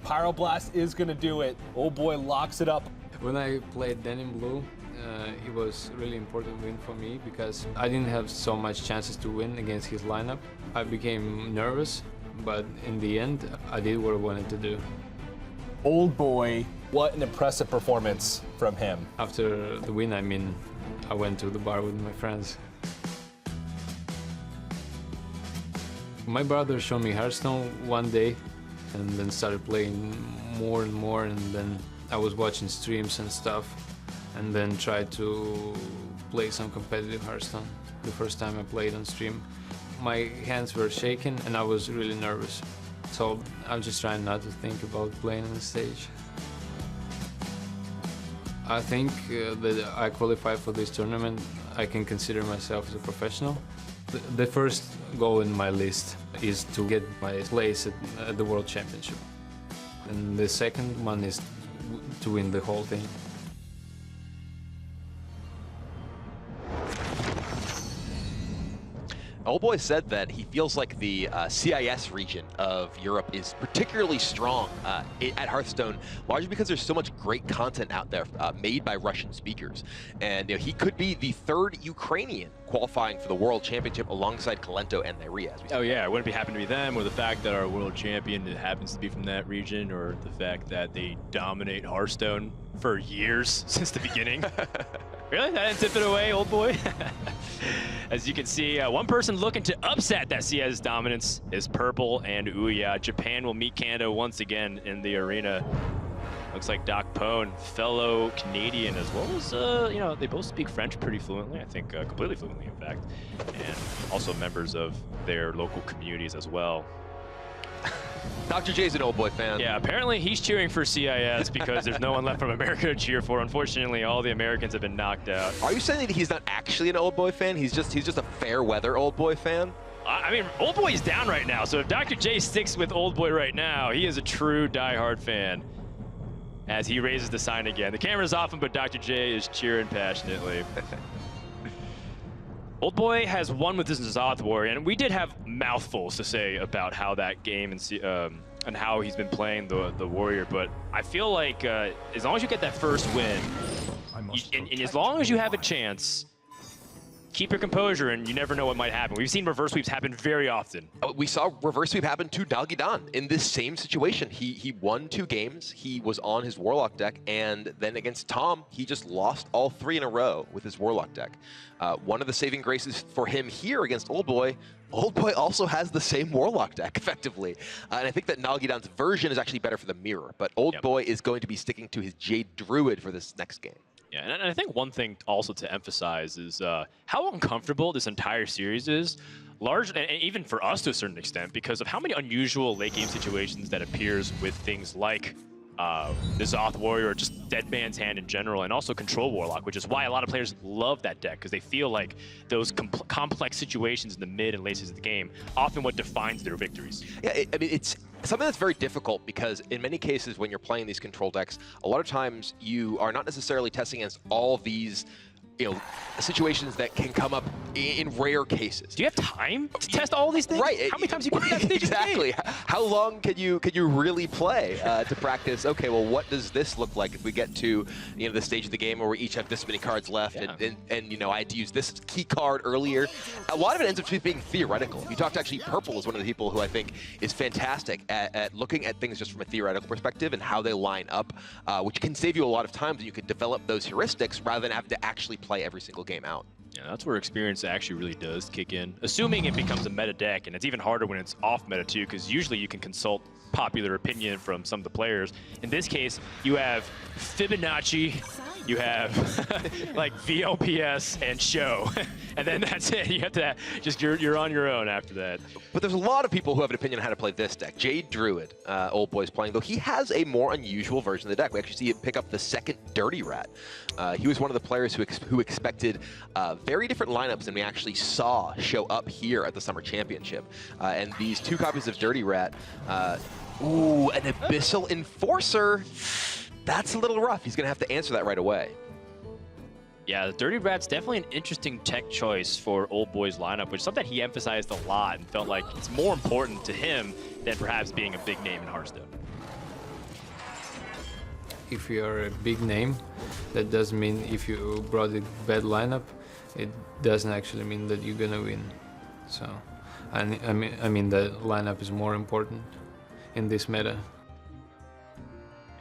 Pyroblast is going to do it. OldBoy locks it up. When I played Denim Blue, it was really important win for me because I didn't have so much chances to win against his lineup. I became nervous, but in the end, I did what I wanted to do. OldBoy, what an impressive performance from him. After the win, I mean, I went to the bar with my friends. My brother showed me Hearthstone one day and then started playing more and more, and then I was watching streams and stuff, and then tried to play some competitive Hearthstone. The first time I played on stream, my hands were shaking and I was really nervous. So I'm just trying not to think about playing on the stage. I think that I qualify for this tournament. I can consider myself as a professional. The first goal in my list is to get my place at the World Championship. And the second one is to win the whole thing. OldBoy said that he feels like the CIS region of Europe is particularly strong at Hearthstone, largely because there's so much great content out there made by Russian speakers. And he could be the 3rd Ukrainian qualifying for the World Championship alongside Kalento and Nyria. Oh yeah, it wouldn't be happen to be them, or the fact that our world champion happens to be from that region, or the fact that they dominate Hearthstone for years since the beginning. Really? That didn't tip it away, OldBoy? As you can see, one person looking to upset that CS dominance is Purple and Ouya. Japan will meet Canada once again in the arena. Looks like Doc Pone, fellow Canadian, as well as, they both speak French pretty fluently, I think completely fluently, in fact. And also members of their local communities as well. Dr. J's an OldBoy fan. Yeah, apparently he's cheering for CIS because there's no one left from America to cheer for. Unfortunately, all the Americans have been knocked out. Are you saying that he's not actually an OldBoy fan? He's just a fair weather OldBoy fan? I mean, OldBoy is down right now, so if Dr. J sticks with OldBoy right now, he is a true diehard fan. As he raises the sign again. The camera's off him, but Dr. J is cheering passionately. OldBoy has won with this Zoth Warrior, and we did have mouthfuls to say about how that game and how he's been playing the Warrior, but I feel like as long as you get that first win, and as long as you have a chance, keep your composure, and you never know what might happen. We've seen reverse sweeps happen very often. We saw reverse sweep happen to Nalguidan in this same situation. He won 2 games. He was on his Warlock deck, and then against Tom, he just lost all 3 in a row with his Warlock deck. One of the saving graces for him here against OldBoy also has the same Warlock deck, effectively. And I think that Nalguidan's version is actually better for the mirror, but OldBoy is going to be sticking to his Jade Druid for this next game. Yeah, and I think one thing also to emphasize is how uncomfortable this entire series is, largely, and even for us to a certain extent, because of how many unusual late game situations that appears with things like the Zoth Warrior, or just Dead Man's Hand in general, and also Control Warlock, which is why a lot of players love that deck, because they feel like those complex situations in the mid and late stages of the game often what defines their victories. Yeah, I mean, it's something that's very difficult because in many cases when you're playing these control decks, a lot of times you are not necessarily testing against all these situations that can come up in rare cases. Do you have time to test all these things? Right. How many times you can do that stage Exactly. of the game? How long can you really play to practice? Okay, well, what does this look like if we get to the stage of the game where we each have this many cards left, and I had to use this key card earlier. A lot of it ends up just being theoretical. You talked to actually Purple is one of the people who I think is fantastic at looking at things just from a theoretical perspective and how they line up, which can save you a lot of time, and you can develop those heuristics rather than having to actually play every single game out. Yeah, that's where experience actually really does kick in, assuming it becomes a meta deck, and it's even harder when it's off meta too, because usually you can consult popular opinion from some of the players. In this case, you have Fibonacci, you have like VLPS and Show, and then that's it. You have to just, you're on your own after that. But there's a lot of people who have an opinion on how to play this deck. Jade Druid, OldBoy's playing, though he has a more unusual version of the deck. We actually see it pick up the second Dirty Rat. He was one of the players who expected very different lineups than we actually saw show up here at the Summer Championship. And these 2 copies of Dirty Rat, ooh, an Abyssal Enforcer. That's a little rough. He's going to have to answer that right away. Yeah, the Dirty Rat's definitely an interesting tech choice for OldBoy's lineup, which is something he emphasized a lot and felt like it's more important to him than perhaps being a big name in Hearthstone. If you're a big name, that doesn't mean if you brought a bad lineup, it doesn't actually mean that you're gonna win. So, I mean the lineup is more important in this meta.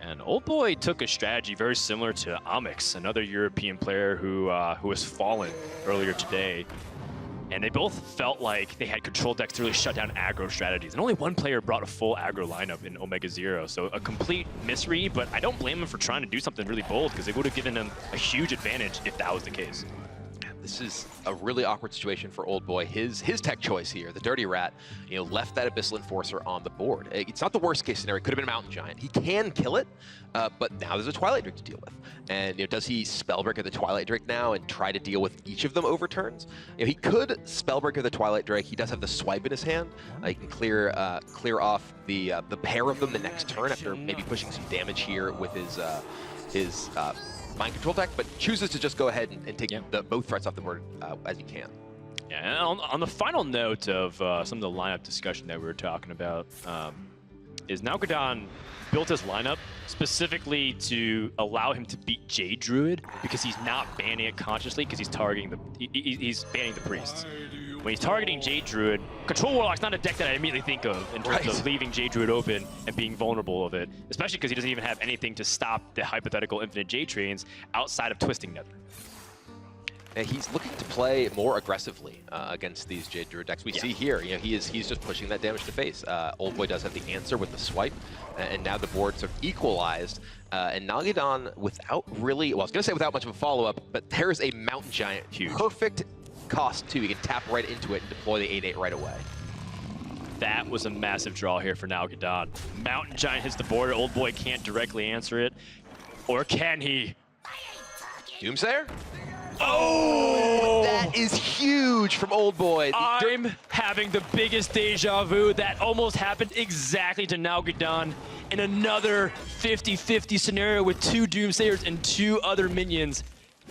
And OldBoy took a strategy very similar to Amix, another European player who has fallen earlier today. And they both felt like they had control decks to really shut down aggro strategies. And only one player brought a full aggro lineup in Omega Zero. So a complete misread, but I don't blame him for trying to do something really bold because it would have given him a huge advantage if that was the case. This is a really awkward situation for OldBoy. His tech choice here, the Dirty Rat, left that Abyssal Enforcer on the board. It's not the worst case scenario. It could have been a Mountain Giant. He can kill it, but now there's a Twilight Drake to deal with. And does he Spellbreaker the Twilight Drake now and try to deal with each of them over turns? He could Spellbreaker the Twilight Drake. He does have the Swipe in his hand. He can clear off the pair of them the next turn after maybe pushing some damage here with his Mind Control deck, but chooses to just go ahead and take both threats off the board as he can. Yeah, and on the final note of some of the lineup discussion that we were talking about, is Nalguidan built his lineup specifically to allow him to beat Jade Druid because he's not banning it consciously because he's targeting he's banning the priests. When he's targeting Jade Druid, Control Warlock's not a deck that I immediately think of in terms of leaving Jade Druid open and being vulnerable of it, especially because he doesn't even have anything to stop the hypothetical infinite Jade trains outside of Twisting Nether. And he's looking to play more aggressively against these Jade Druid decks. We see here, he's just pushing that damage to face. OldBoy does have the answer with the Swipe, and now the board's sort of equalized. And Nalguidan, without really, well, I was going to say without much of a follow-up, but there's a Mountain Giant. Huge. Perfect cost, too. He can tap right into it and deploy the 8/8 right away. That was a massive draw here for Nalguidan. Mountain Giant hits the board. OldBoy can't directly answer it. Or can he? Doomsayer? Oh, that is huge from OldBoy. I'm having the biggest deja vu. That almost happened exactly to Nalguidan in another 50-50 scenario with 2 Doomsayers and 2 other minions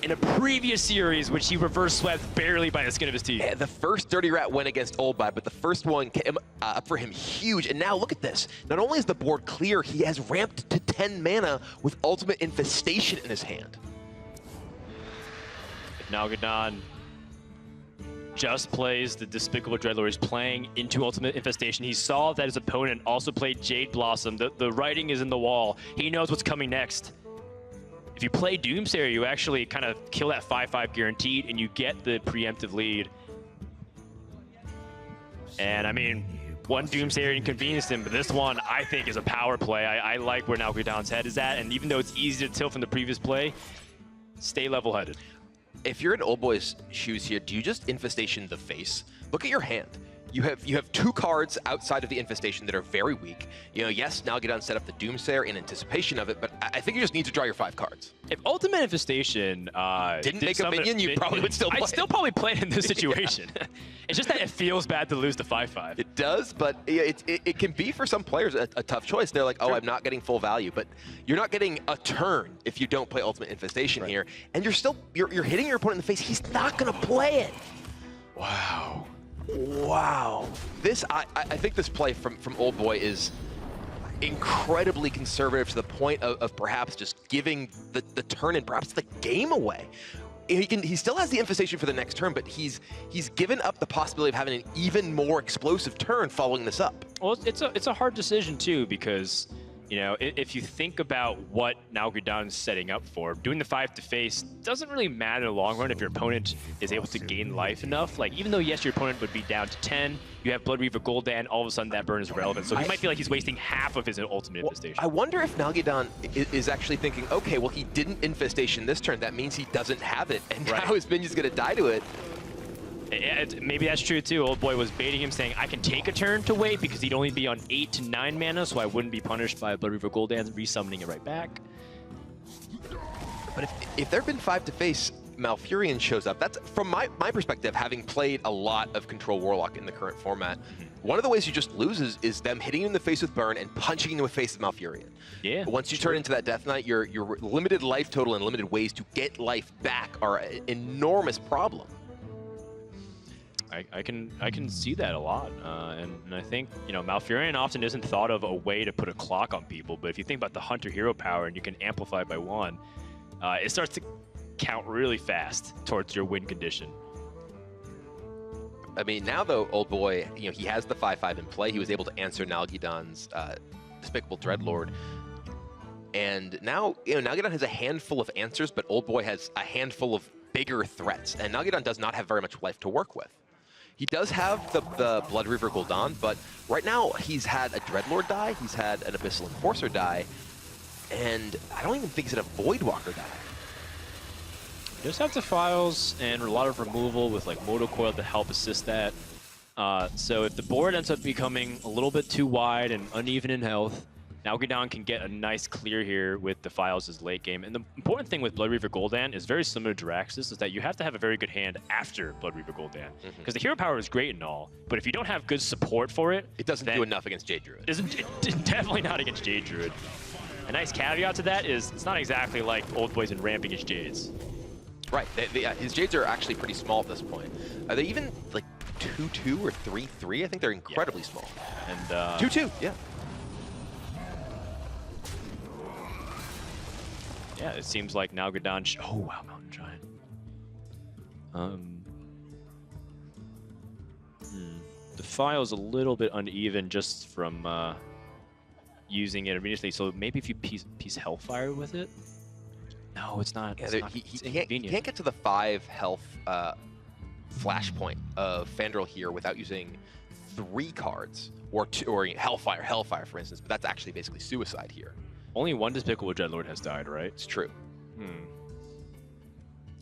in a previous series, which he reverse swept barely by the skin of his teeth. Yeah, the first Dirty Rat went against OldBoy, but the first one came up for him huge. And now look at this. Not only is the board clear, he has ramped to 10 mana with Ultimate Infestation in his hand. Nalguidan just plays the Despicable Dreadlord. He's playing into Ultimate Infestation. He saw that his opponent also played Jade Blossom. The writing is in the wall. He knows what's coming next. If you play Doomsayer, you actually kind of kill that 5/5 guaranteed, and you get the preemptive lead. And I mean, one Doomsayer inconvenienced him, but this one I think is a power play. I like where Nalguidan's head is at, and even though it's easy to tilt from the previous play, stay level-headed. If you're in OldBoy's shoes here, do you just Infestation the face? Look at your hand. You have 2 cards outside of the Infestation that are very weak. Yes, Nalguidan set up the Doomsayer in anticipation of it, but I think you just need to draw your 5 cards. If Ultimate Infestation didn't make a minion, you probably would still play I'd still probably play it in this situation. It's just that it feels bad to lose the 5/5. It does, but it can be for some players a tough choice. They're like, oh, I'm not getting full value, but you're not getting a turn if you don't play Ultimate Infestation here, and you're hitting your opponent in the face. He's not going to play it. Wow. Wow. I think this play from OldBoy is incredibly conservative to the point of perhaps just giving the turn and perhaps the game away. He still has the Infestation for the next turn, but he's given up the possibility of having an even more explosive turn following this up. Well, it's a hard decision too, because You know, if you think about what Nalguidan is setting up for, doing the 5 to face doesn't really matter in the long run if your opponent is able to gain life enough. Like, even though, yes, your opponent would be down to 10, you have Blood Reaver Gul'dan, all of a sudden that burn is irrelevant. So he might feel like he's wasting half of his ultimate infestation. I wonder if Nalguidan is actually thinking, okay, well, he didn't infestation this turn. That means he doesn't have it, and now his minion's going to die to it. Maybe that's true too. OldBoy was baiting him, saying, I can take a turn to wait because he'd only be on 8 to 9 mana, so I wouldn't be punished by Blood Reaver Gul'dan resummoning it right back. But if there had been 5 to face, Malfurion shows up. That's, from my perspective, having played a lot of Control Warlock in the current format, one of the ways you just lose is them hitting you in the face with Burn and punching you in the face with Malfurion. Yeah. Once you turn into that Death Knight, your limited life total and limited ways to get life back are an enormous problem. I can see that a lot, and I think, you know, Malfurion often isn't thought of a way to put a clock on people, but if you think about the Hunter hero power and you can amplify by 1, it starts to count really fast towards your win condition. I mean, now though, OldBoy, you know, he has the 5/5 in play. He was able to answer Nalguidan's Despicable Dreadlord, and now, you know, Nalguidan has a handful of answers, but OldBoy has a handful of bigger threats, and Nalguidan does not have very much life to work with. He does have the Blood Reaver Gul'dan, but right now he's had a Dreadlord die, he's had an Abyssal Enforcer die, and I don't even think he's had a Voidwalker die. Just have Defiles and a lot of removal with like Mortal Coil to help assist that. So if the board ends up becoming a little bit too wide and uneven in health, Nalguidan can get a nice clear here with Defiles' late game. And the important thing with Blood Reaver Gul'dan is very similar to Draxus, is that you have to have a very good hand after Blood Reaver Gul'dan. Because the hero power is great and all, but if you don't have good support for it, it doesn't do enough against Jade Druid. Definitely not against Jade Druid. A nice caveat to that is it's not exactly like OldBoy's and ramping his Jades. Right, his Jades are actually pretty small at this point. Are they even like 2/2 or 3/3? I think they're incredibly small. And 2/2, yeah. Yeah, it seems like Nalguidan. Oh wow, Mountain Giant. The file's a little bit uneven just from using it immediately. So maybe if you piece Hellfire with it. No, it's not. Yeah, It's he can't get to the 5 health flashpoint of Fandral here without using 3 cards or 2, or Hellfire for instance. But that's actually basically suicide here. Only one Despicable Dreadlord has died, right? It's true.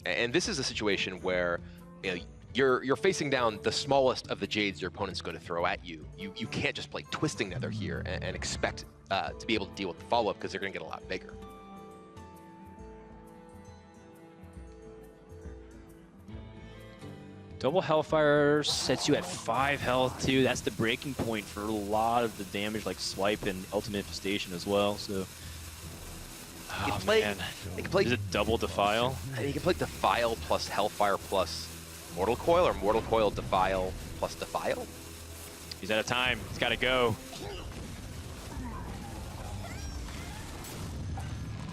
And this is a situation where, you know, you're facing down the smallest of the Jades your opponent's going to throw at you. You can't just play Twisting Nether here and expect to be able to deal with the follow-up, because they're going to get a lot bigger. Double Hellfire sets you at 5 health too. That's the breaking point for a lot of the damage, like Swipe and Ultimate Infestation as well. So, man, is it double Defile? You can play Defile plus Hellfire plus Mortal Coil, or Mortal Coil Defile plus Defile. He's out of time. He's got to go.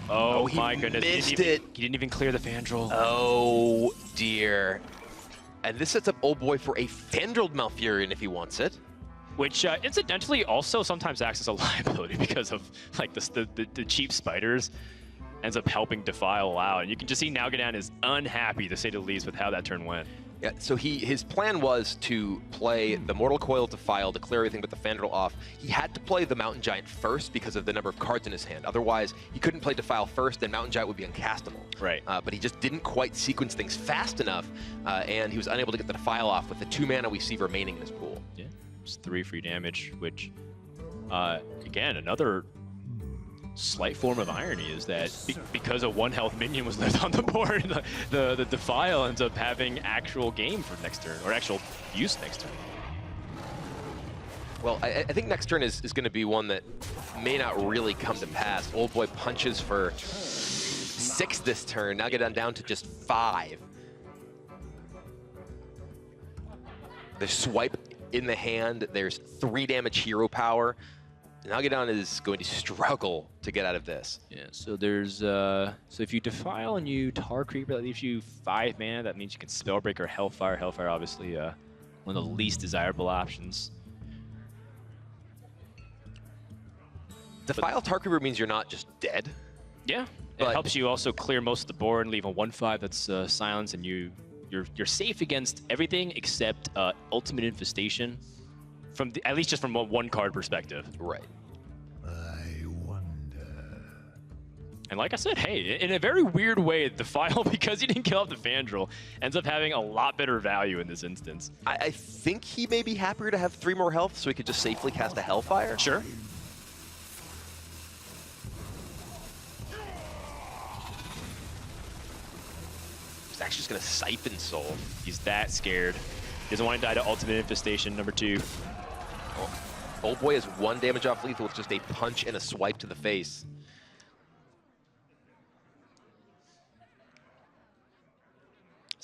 Oh my goodness! Missed he didn't even clear the Fandral. Oh dear. And this sets up OldBoy for a Fandral Malfurion if he wants it. Which, incidentally, also sometimes acts as a liability because of like the cheap spiders ends up helping Defile out. And you can just see Nalguidan is unhappy, to say the least, with how that turn went. Yeah, so his plan was to play the Mortal Coil Defile to clear everything but the Fandral off. He had to play the Mountain Giant first because of the number of cards in his hand. Otherwise, he couldn't play Defile first, and Mountain Giant would be uncastable. Right. But he just didn't quite sequence things fast enough, and he was unable to get the Defile off with the 2 mana we see remaining in his pool. Yeah, it's 3 free damage, which, again, another slight form of irony is that because a 1 health minion was left on the board, the Defile ends up having actual game for next turn, or actual use next turn. Well, I think next turn is going to be one that may not really come to pass. OldBoy punches for 6 this turn, now get down to just 5. The Swipe in the hand, there's 3 damage hero power. Nalguidan is going to struggle to get out of this. Yeah, so there's, so if you Defile and you Tar Creeper, that leaves you 5 mana. That means you can Spellbreak or Hellfire. Hellfire, obviously, one of the least desirable options. Defile Tarkreeper means you're not just dead. Yeah, it helps you also clear most of the board and leave a 1/5 that's silence, and you're safe against everything except Ultimate Infestation, at least just from a one card perspective. Right. And like I said, hey, in a very weird way, Defile, because he didn't kill off the Fandral, ends up having a lot better value in this instance. I think he may be happier to have 3 more health so he could just safely cast a Hellfire. Sure. He's actually just going to Siphon Soul. He's that scared. He doesn't want to die to Ultimate Infestation, number 2. Oh. OldBoy has 1 damage off lethal with just a punch and a swipe to the face.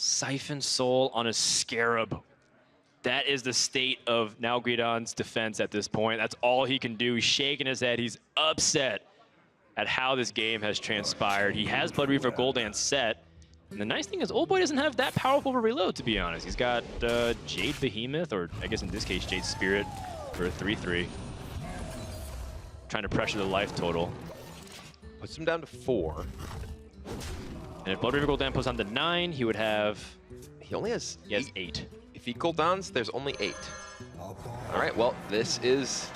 Siphon Soul on a Scarab. That is the state of Nalguidan's defense at this point. That's all he can do. He's shaking his head. He's upset at how this game has transpired. He has Blood Reaver Gul'dan set. And the nice thing is OldBoy doesn't have that powerful of a reload, to be honest. He's got Jade Behemoth, or I guess in this case, Jade Spirit for a 3/3. Trying to pressure the life total. Puts him down to 4. And if Blood Reaver Gul'dan puts on to 9, he would have... He only has... He has 8. If he cooldowns, there's only 8. All right, well, this is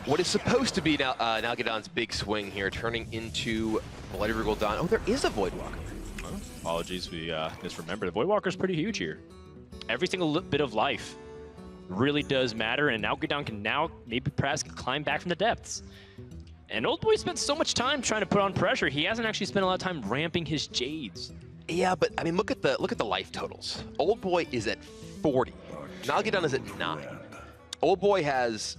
what is supposed to be now Nalguidan's big swing here, turning into Blood Reaver Gul'dan. Oh, there is a Voidwalker. Oh, apologies, we misremembered. The Voidwalker's pretty huge here. Every single bit of life really does matter, and Nalguidan can now maybe perhaps climb back from the depths. And OldBoy spent so much time trying to put on pressure, he hasn't actually spent a lot of time ramping his Jades. Yeah, but I mean, look at the life totals. OldBoy is at 40. Nalguidan is at 9. OldBoy has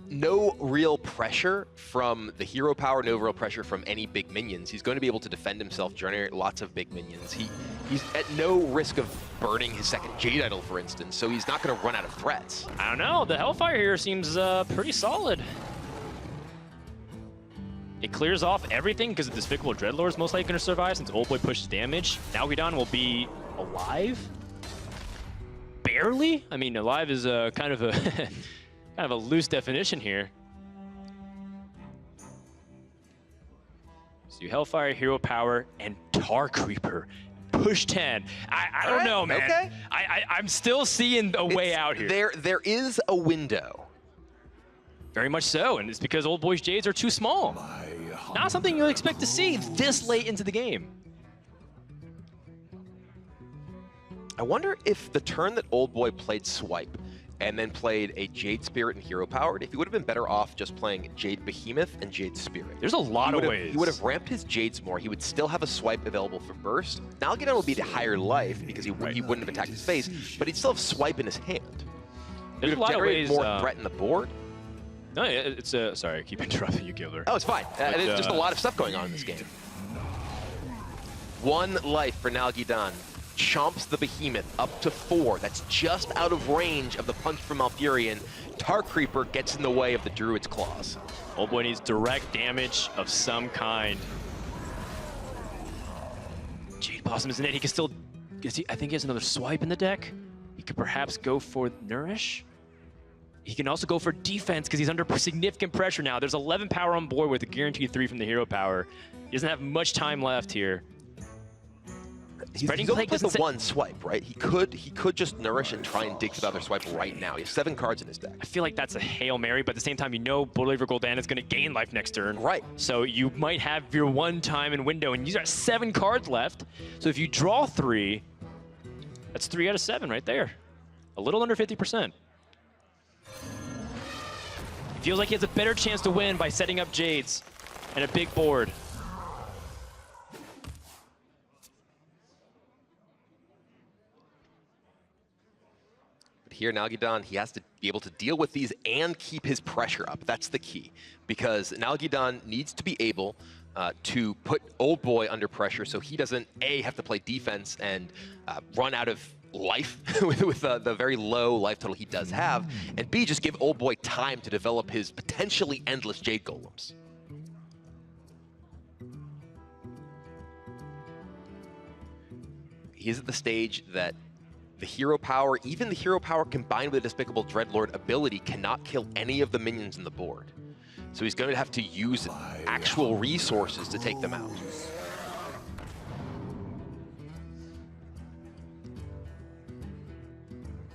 no real pressure from the hero power, no real pressure from any big minions. He's going to be able to defend himself, generate lots of big minions. He's at no risk of burning his second Jade Idol, for instance, so he's not going to run out of threats. I don't know, the Hellfire here seems pretty solid. It clears off everything because the Despicable Dreadlord is most likely going to survive since OldBoy pushes damage. Nalguidan will be alive? Barely? I mean, alive is kind of a loose definition here. So you Hellfire, Hero Power, and Tarkreeper. Push 10. I don't know, man. Okay. I'm still seeing a way out here. There is a window. Very much so, and it's because OldBoy's Jades are too small. Not something you'll expect to see this late into the game. I wonder if the turn that OldBoy played Swipe and then played a Jade Spirit and Hero Powered, if he would have been better off just playing Jade Behemoth and Jade Spirit. There's a lot of ways. He would have ramped his Jades more. He would still have a Swipe available for burst. Nalguidan would be the higher life because he wouldn't have attacked his face, but he'd still have Swipe in his hand. There's a lot of ways more threat in the board. No, it's sorry, I keep interrupting you, Gilder. Oh, it's fine. There's just a lot of stuff going on in this game. 1 life for Nalguidan. Chomps the Behemoth up to 4. That's just out of range of the punch from Malfurion. Tarkreeper gets in the way of the Druid's Claws. OldBoy needs direct damage of some kind. Jade Blossom isn't it. He can still... I think he has another Swipe in the deck. He could perhaps go for Nourish. He can also go for defense because he's under significant pressure now. There's 11 power on board with a guaranteed 3 from the hero power. He doesn't have much time left here. He's only played the 1 swipe, right? He could just Nourish and try and dig for the other swipe right now. He has 7 cards in his deck. I feel like that's a Hail Mary, but at the same time, you know Blood Reaver Gul'dan is going to gain life next turn. Right. So you might have your 1 time and window, and you got 7 cards left. So if you draw 3, that's 3 out of 7 right there. A little under 50%. Feels like he has a better chance to win by setting up Jades and a big board. But here, Nalguidan, he has to be able to deal with these and keep his pressure up. That's the key. Because Nalguidan needs to be able to put OldBoy under pressure so he doesn't, A, have to play defense and run out of life with the very low life total he does have, and B, just give OldBoy time to develop his potentially endless Jade Golems. He is at the stage that the hero power, even the hero power combined with the Despicable Dreadlord ability, cannot kill any of the minions in the board. So he's going to have to use actual resources to take them out.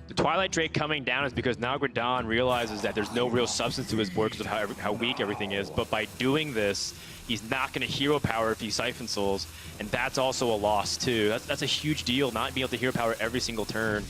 The Twilight Drake coming down is because Nalguidan realizes that there's no real substance to his board because of how weak everything is. But by doing this, he's not going to hero power if he Siphon Souls, and that's also a loss too. That's a huge deal, not being able to hero power every single turn.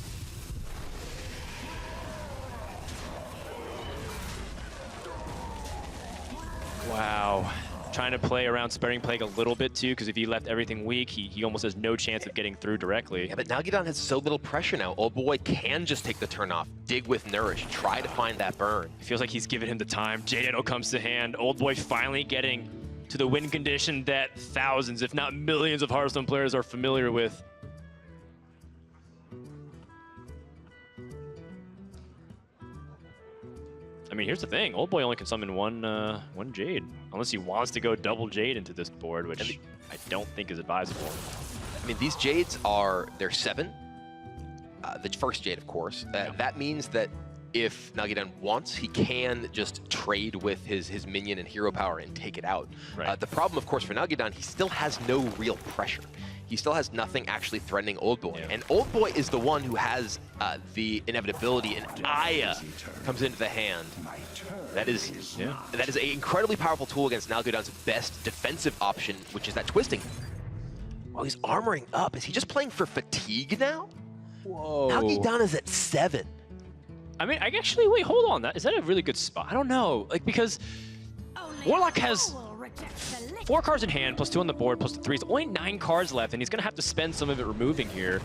Wow. Trying to play around Spreading Plague a little bit too, because if he left everything weak, he almost has no chance of getting through directly. Yeah, but Nalguidan has so little pressure now. OldBoy can just take the turn off, dig with Nourish, try to find that burn. It feels like he's given him the time. Jade comes to hand. OldBoy finally getting to the win condition that thousands, if not millions of Hearthstone players are familiar with. I mean, here's the thing. OldBoy only can summon one Jade, unless he wants to go double Jade into this board, which I don't think is advisable. I mean, these Jades they're 7. The first Jade, of course. That means that if Nalguidan wants, he can just trade with his minion and hero power and take it out. Right. The problem, of course, for Nalguidan, he still has no real pressure. He still has nothing actually threatening OldBoy. Yeah. And OldBoy is the one who has the inevitability, and Aya comes into the hand. That is an incredibly powerful tool against Nalguidan's best defensive option, which is that twisting. Oh, he's armoring up. Is he just playing for fatigue now? Whoa. Nalguidan is at 7. I mean, actually, wait, hold on. Is that a really good spot? I don't know. Like, because Warlock has 4 cards in hand, plus 2 on the board, plus the 3s. Only 9 cards left, and he's going to have to spend some of it removing here.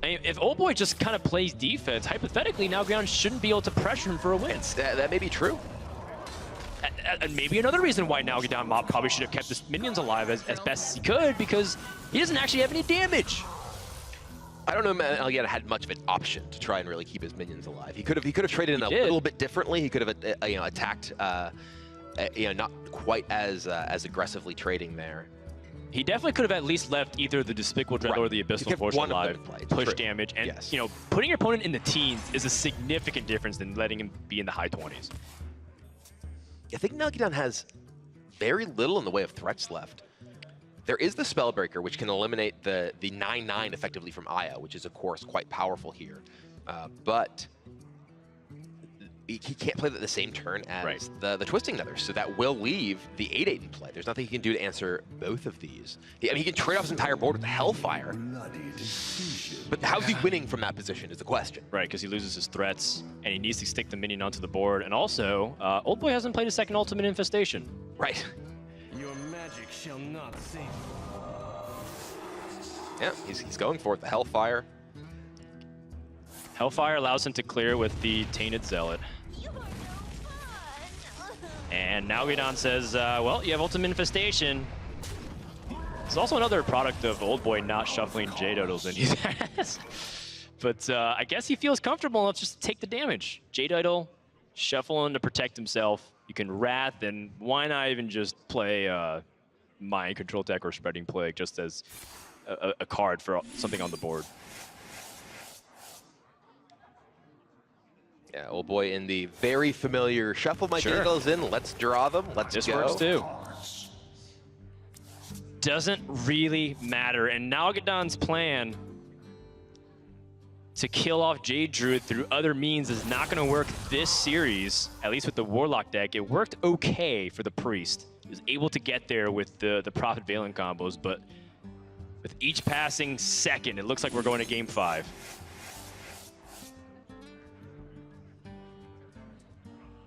I mean, if OldBoy just kind of plays defense, hypothetically, Nalguidan shouldn't be able to pressure him for a win. That may be true. And maybe another reason why Nalguidan probably should have kept his minions alive as best as he could, because he doesn't actually have any damage. I don't know if Nalguidan had much of an option to try and really keep his minions alive. He could have traded in a little bit differently. He could have attacked not quite as aggressively trading there. He definitely could have at least left either the Despicable Dread or the Abyssal Force alive, push damage, and putting your opponent in the teens is a significant difference than letting him be in the high 20s. I think Nalguidan has very little in the way of threats left. There is the Spellbreaker, which can eliminate the 9/9 effectively from Aya, which is, of course, quite powerful here. But he can't play that the same turn as the Twisting Nether, so that will leave the 8/8 in play. There's nothing he can do to answer both of these. I mean, he can trade off his entire board with the Hellfire. But how's he winning from that position is the question. Right, because he loses his threats, and he needs to stick the minion onto the board. And also, OldBoy hasn't played a second Ultimate Infestation. Right. Your magic shall not save you. Yeah, he's going for it, the Hellfire. Hellfire allows him to clear with the Tainted Zealot. And Nalguidan says, well, you have Ultimate Infestation. It's also another product of OldBoy not shuffling Jade-Idols in his ass. But I guess he feels comfortable enough just to take the damage. Jade-Idol, shuffle him to protect himself. You can Wrath, and why not even just play Mind Control Tech or Spreading Plague just as a card for something on the board. Yeah, OldBoy in the very familiar shuffle my Jade-Idols in, let's draw them, let's go. This works too. Doesn't really matter. And Nalguidan's plan to kill off Jade Druid through other means is not going to work this series, at least with the Warlock deck. It worked okay for the Priest. He was able to get there with the Prophet Valen combos, but with each passing second, it looks like we're going to Game 5.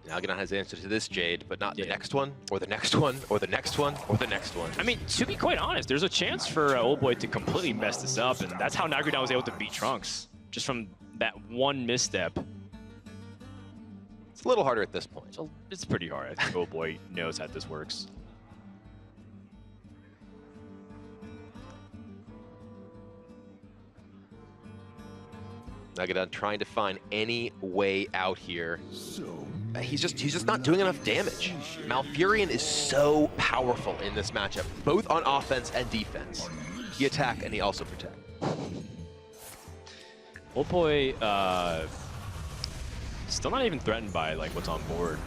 Nalguidan has the answer to this Jade, but not the next one, or the next one, or the next one, or the next one. I mean, to be quite honest, there's a chance for OldBoy to completely mess this up, and that's how Nalguidan was able to beat Trunks, just from that one misstep. It's a little harder at this point. It's pretty hard. I think OldBoy knows how this works. Nalguidan trying to find any way out here. He's just not doing enough damage. Malfurion is so powerful in this matchup, both on offense and defense. He attack and he also protect. OldBoy still not even threatened by like what's on board.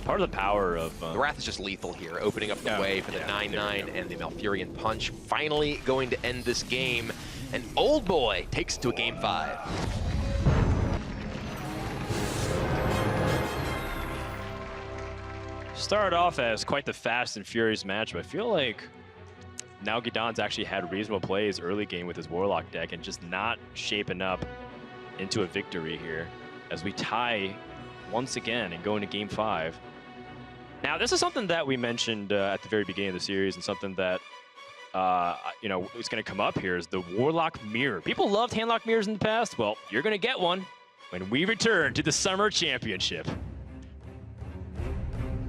Part of the power of... the Wrath is just lethal here, opening up the way for the 9-9 and the Malfurion Punch. Finally going to end this game, and OldBoy takes it to a Game 5. Started off as quite the fast and furious match, but I feel like Nalguidan's actually had reasonable plays early game with his Warlock deck and just not shaping up into a victory here as we tie once again and go into Game 5. Now, this is something that we mentioned at the very beginning of the series, and something that, you know, is going to come up here is the Warlock Mirror. People loved handlock mirrors in the past. Well, you're going to get one when we return to the Summer Championship.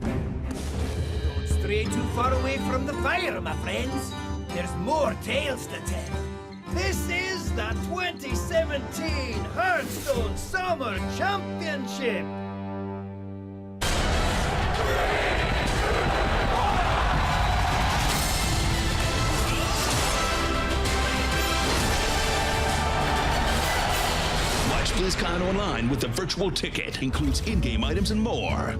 Don't stray too far away from the fire, my friends. There's more tales to tell. This is the 2017 Hearthstone Summer Championship. Watch BlizzCon online with the virtual ticket. Includes in-game items and more.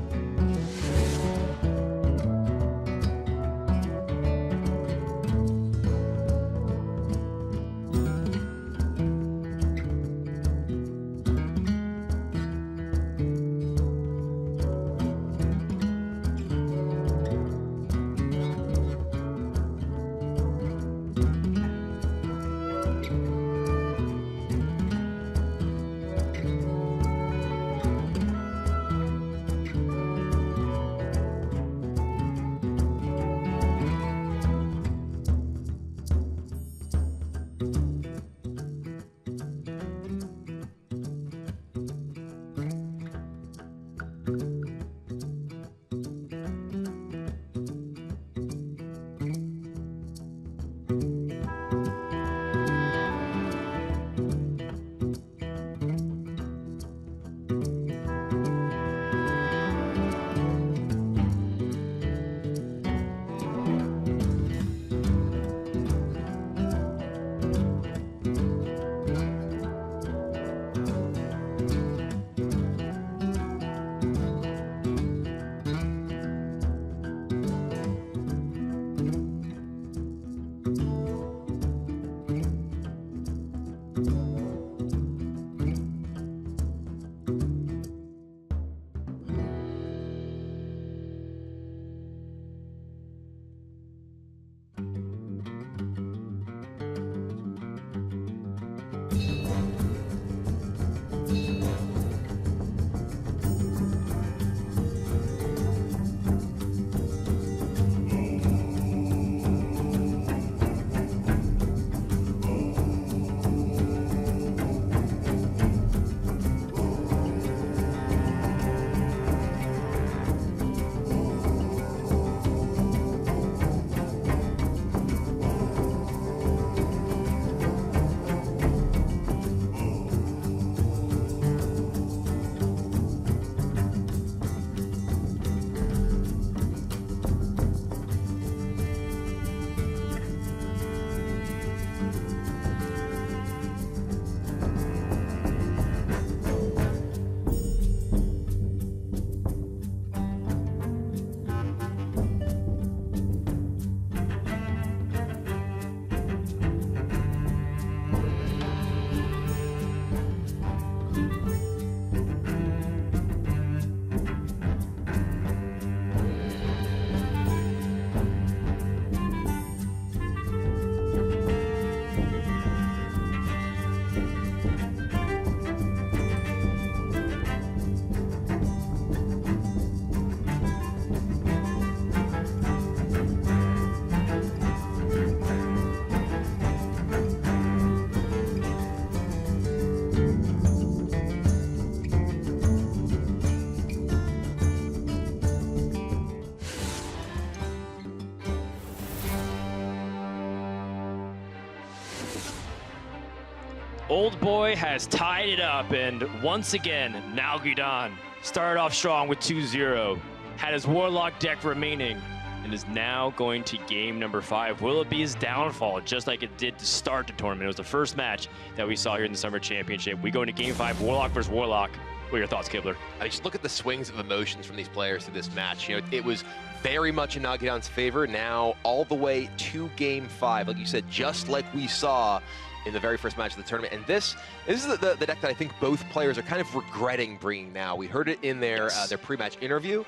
OldBoy has tied it up, and once again, Nalguidan started off strong with 2-0, had his Warlock deck remaining, and is now going to game number 5. Will it be his downfall, just like it did to start the tournament? It was the first match that we saw here in the Summer Championship. We go into game 5, Warlock versus Warlock. What are your thoughts, Kibler? I mean, just look at the swings of emotions from these players through this match. You know, it was very much in Nalguidan's favor. Now, all the way to Game 5, like you said, just like we saw in the very first match of the tournament. And this is the deck that I think both players are kind of regretting bringing now. We heard it in their pre-match interview.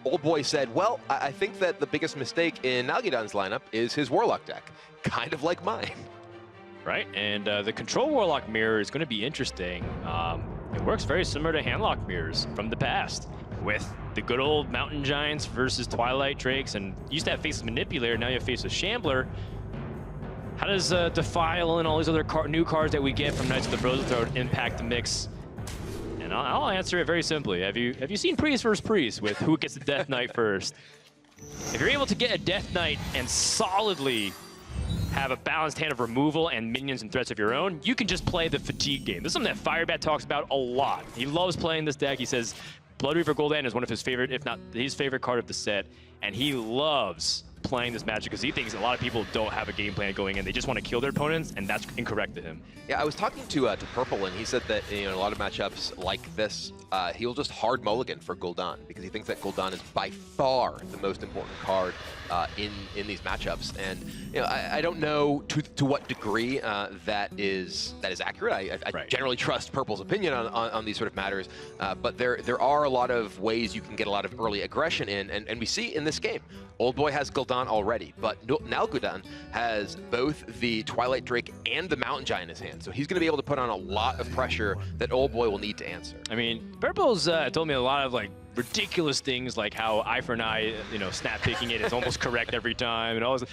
OldBoy said, well, I think that the biggest mistake in Nalguidan's lineup is his Warlock deck, kind of like mine. Right, and the Control Warlock mirror is going to be interesting. It works very similar to Handlock mirrors from the past, with the good old Mountain Giants versus Twilight Drakes, and you used to have Faceless Manipulator, now you have Faceless Shambler. How does Defile and all these other new cards that we get from Knights of the Frozen Throne impact the mix? And I'll answer it very simply. Have you seen Priest versus Priest with who gets the Death Knight first? If you're able to get a Death Knight and solidly have a balanced hand of removal and minions and threats of your own, you can just play the fatigue game. This is something that Firebat talks about a lot. He loves playing this deck. He says Blood Reaver Gul'dan is one of his favorite, if not his favorite card of the set, and he loves playing this matchup because he thinks a lot of people don't have a game plan going in. They just want to kill their opponents, and that's incorrect to him. Yeah, I was talking to Purple, and he said that in a lot of matchups like this, he'll just hard mulligan for Gul'dan because he thinks that Gul'dan is by far the most important card in these matchups. And you know, I don't know to what degree that is accurate. I generally trust Purple's opinion on these sort of matters, but there are a lot of ways you can get a lot of early aggression in, and we see in this game, OldBoy has Gul'dan already, but Nalguidan has both the Twilight Drake and the Mountain Giant in his hand, so he's going to be able to put on a lot of pressure that OldBoy will need to answer. I mean, Purple's told me a lot of like ridiculous things, like how eye for an eye, you know, snap picking it is almost correct every time, and all this.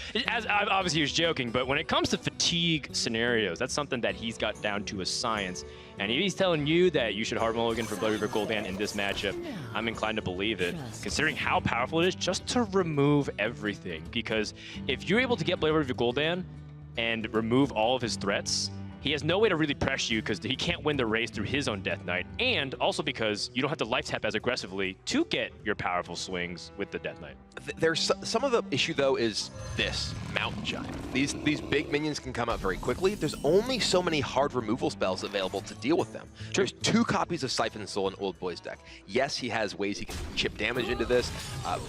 Obviously, he was joking, but when it comes to fatigue scenarios, that's something that he's got down to a science. And if he's telling you that you should hard mulligan for Blood Reaver Gul'dan in this matchup, I'm inclined to believe it, considering how powerful it is just to remove everything. Because if you're able to get Blood Reaver Gul'dan and remove all of his threats, he has no way to really press you because he can't win the race through his own Death Knight, and also because you don't have to life tap as aggressively to get your powerful swings with the Death Knight. There's some of the issue though is this Mountain Giant. These big minions can come out very quickly. There's only so many hard removal spells available to deal with them. There's 2 copies of Siphon Soul in OldBoy's deck. Yes, he has ways he can chip damage into this,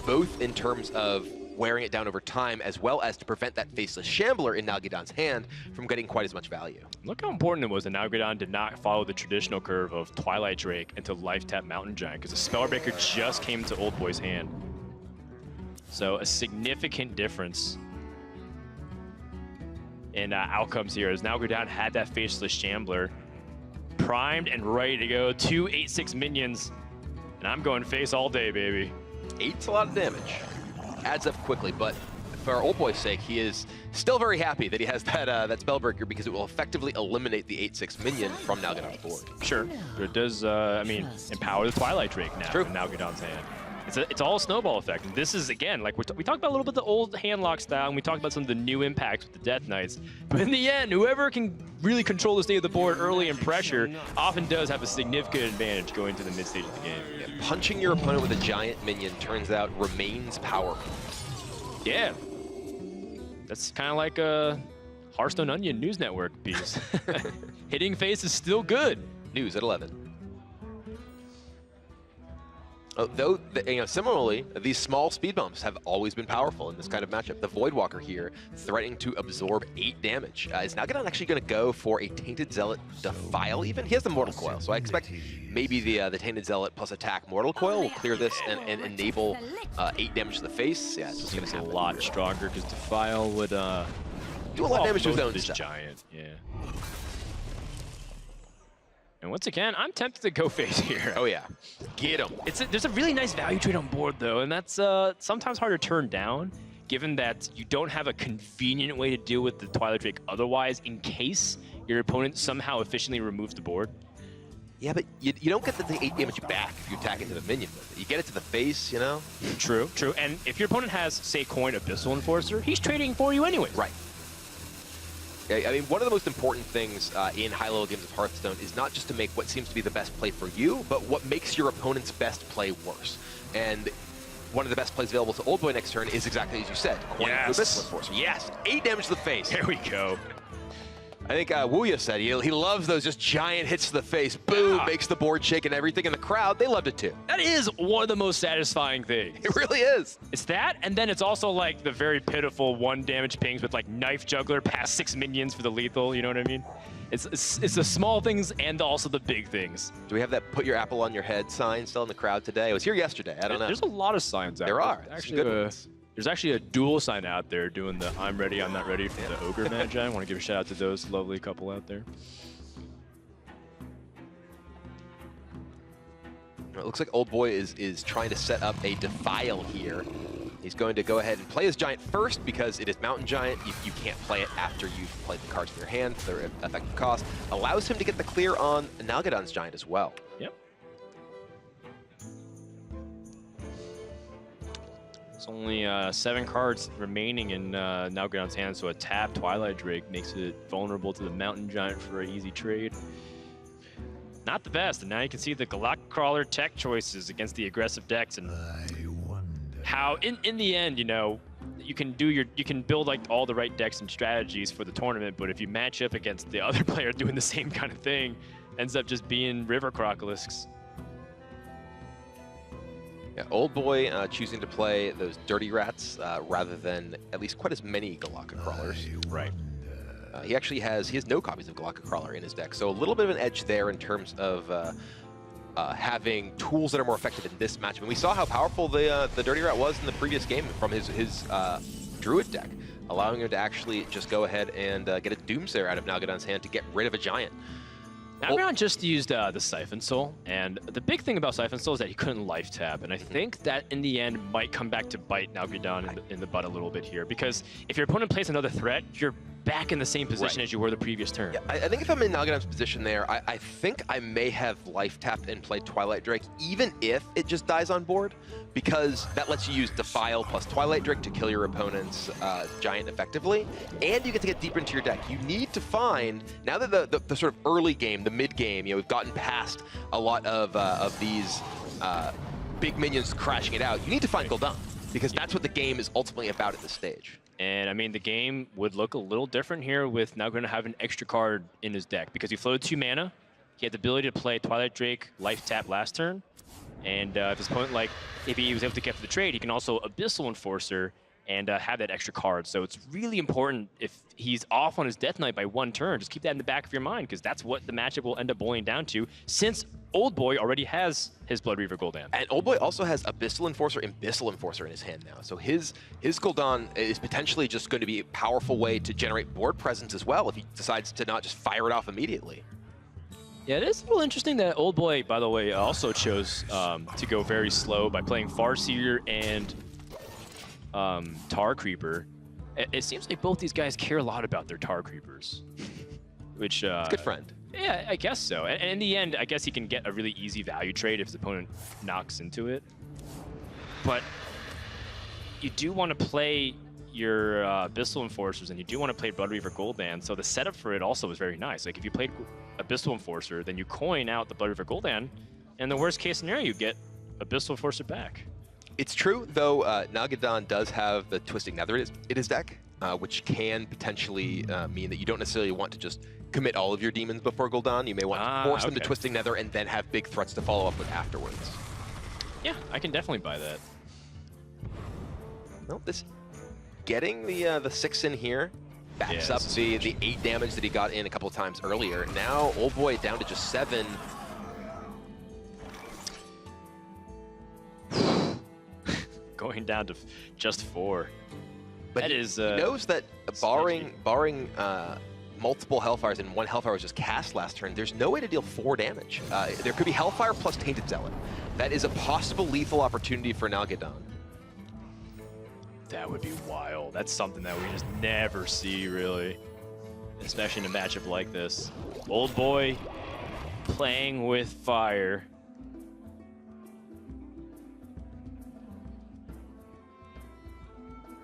both in terms of wearing it down over time, as well as to prevent that Faceless Shambler in Nalguidan's hand from getting quite as much value. Look how important it was that Nalguidan did not follow the traditional curve of Twilight Drake into Life Tap Mountain Giant, because the Spellbreaker just came to OldBoy's hand. So a significant difference in outcomes here, as Nalguidan had that Faceless Shambler primed and ready to go. 2 8/6 minions, and I'm going face all day, baby. 8's a lot of damage. Adds up quickly, but for OldBoy's sake, he is still very happy that he has that Spellbreaker, because it will effectively eliminate the 8/6 minion from Nalguidan's board. Sure, but it does, I mean, empower the Twilight Drake now in Nalguidan's hand. It's all a snowball effect. And this is, again, like we talked about a little bit the old handlock style, and we talked about some of the new impacts with the Death Knights. But in the end, whoever can really control the state of the board early and pressure often does have a significant advantage going to the mid-stage of the game. Yeah, punching your opponent with a giant minion turns out remains powerful. Yeah. That's kind of like a Hearthstone Onion News Network piece. Hitting face is still good. News at 11. Though, similarly, these small speed bumps have always been powerful in this kind of matchup. The Voidwalker here, threatening to absorb 8 damage. Is Nalguidan actually going to go for a Tainted Zealot Defile even? He has the Mortal Coil, so I expect maybe the Tainted Zealot plus attack Mortal Coil will clear this and enable 8 damage to the face. Yeah, it's just going to be a lot stronger, because Defile would do a lot of damage to his own stuff. Giant, yeah. And once again, I'm tempted to go face here. Oh yeah, get him. There's a really nice value trade on board though, and that's sometimes hard to turn down, given that you don't have a convenient way to deal with the Twilight Drake otherwise, in case your opponent somehow efficiently removes the board. Yeah, but you don't get the 8 damage back if you attack into the minion with it. You get it to the face, you know? True, true. And if your opponent has, say, Coin Abyssal Enforcer, he's trading for you anyway. Right. I mean, one of the most important things in high-level games of Hearthstone is not just to make what seems to be the best play for you, but what makes your opponent's best play worse. And one of the best plays available to OldBoy next turn is exactly as you said, Coin Abyssal Enforcer. Yes, 8 damage to the face. There we go. I think Wuya said he loves those just giant hits to the face. Boom, makes the board shake and everything. And the crowd, they loved it too. That is one of the most satisfying things. It really is. It's that, and then it's also like the very pitiful 1 damage pings with like knife juggler past 6 minions for the lethal, you know what I mean? It's the small things and also the big things. Do we have that put your apple on your head sign still in the crowd today? I was here yesterday. I don't know. There's a lot of signs out there. There are. Actually, there's actually a dual sign out there doing the I'm ready, I'm not ready for the Ogre Magi. I want to give a shout out to those lovely couple out there. It looks like OldBoy is trying to set up a Defile here. He's going to go ahead and play his Giant first because it is Mountain Giant. You can't play it after you've played the cards in your hand. Their effective cost allows him to get the clear on Nalguidan's Giant as well. Yep. There's only 7 cards remaining in Nalguidan's hand, so a tap Twilight Drake makes it vulnerable to the Mountain Giant for an easy trade. Not the best, and now you can see the Galactic Crawler tech choices against the aggressive decks, and how in the end, you know, you can build like all the right decks and strategies for the tournament, but if you match up against the other player doing the same kind of thing, ends up just being River Crocolisks. Yeah, OldBoy choosing to play those Dirty Rats rather than at least quite as many Galactic Crawlers. Right. He actually has no copies of Galactic Crawler in his deck, so a little bit of an edge there in terms of having tools that are more effective in this matchup. And we saw how powerful the Dirty Rat was in the previous game from his Druid deck, allowing him to actually just go ahead and get a Doomsayer out of Nalguidan's hand to get rid of a Giant. Nalguidan just used the Siphon Soul, and the big thing about Siphon Soul is that he couldn't life tap, and I think that in the end might come back to bite Nalguidan in the butt a little bit here, because if your opponent plays another threat, you're back in the same position as you were the previous turn. Yeah, I think if I'm in Nalguidan's position there, I think I may have life tapped and played Twilight Drake, even if it just dies on board, because that lets you use Defile plus Twilight Drake to kill your opponent's Giant effectively, and you get to get deeper into your deck. You need to find, now that the sort of early game, the mid game, you know, we've gotten past a lot of these big minions crashing it out, you need to find Gul'dan, because that's what the game is ultimately about at this stage. And I mean, the game would look a little different here with Nalguidan to have an extra card in his deck, because he floated 2 mana. He had the ability to play Twilight Drake, life tap last turn. And if his opponent, like, if he was able to get for the trade, he can also Abyssal Enforcer and have that extra card. So it's really important if he's off on his Death Knight by 1 turn, just keep that in the back of your mind, because that's what the matchup will end up boiling down to, since OldBoy already has his Blood Reaver Gul'dan. And OldBoy also has Abyssal Enforcer and Abyssal Enforcer in his hand now. So his Gul'dan is potentially just going to be a powerful way to generate board presence as well if he decides to not just fire it off immediately. Yeah, it is a little interesting that OldBoy, by the way, also chose to go very slow by playing Farseer and Tar Creeper. It seems like both these guys care a lot about their Tar Creepers, which it's a good friend. Yeah, I guess so. And in the end, I guess he can get a really easy value trade if his opponent knocks into it. But you do want to play your Abyssal Enforcers, and you do want to play Blood Reaver Gul'dan, so the setup for it also is very nice. Like, if you played Abyssal Enforcer, then you coin out the Blood Reaver Gul'dan, and in the worst case scenario, you get Abyssal Enforcer back. It's true, though, Nalguidan does have the Twisting Nether in his deck, which can potentially mean that you don't necessarily want to just commit all of your demons before Gul'dan. You may want to force them to Twisting Nether and then have big threats to follow up with afterwards. Yeah, I can definitely buy that. Well, getting the 6 in here backs up the 8 damage that he got in a couple of times earlier. Now OldBoy down to just 7. Going down to just 4. But that he knows that barring multiple Hellfires and 1 Hellfire was just cast last turn, there's no way to deal 4 damage. There could be Hellfire plus Tainted Zealot. That is a possible lethal opportunity for Nalguidan. That would be wild. That's something that we just never see, really. Especially in a matchup like this. OldBoy playing with fire.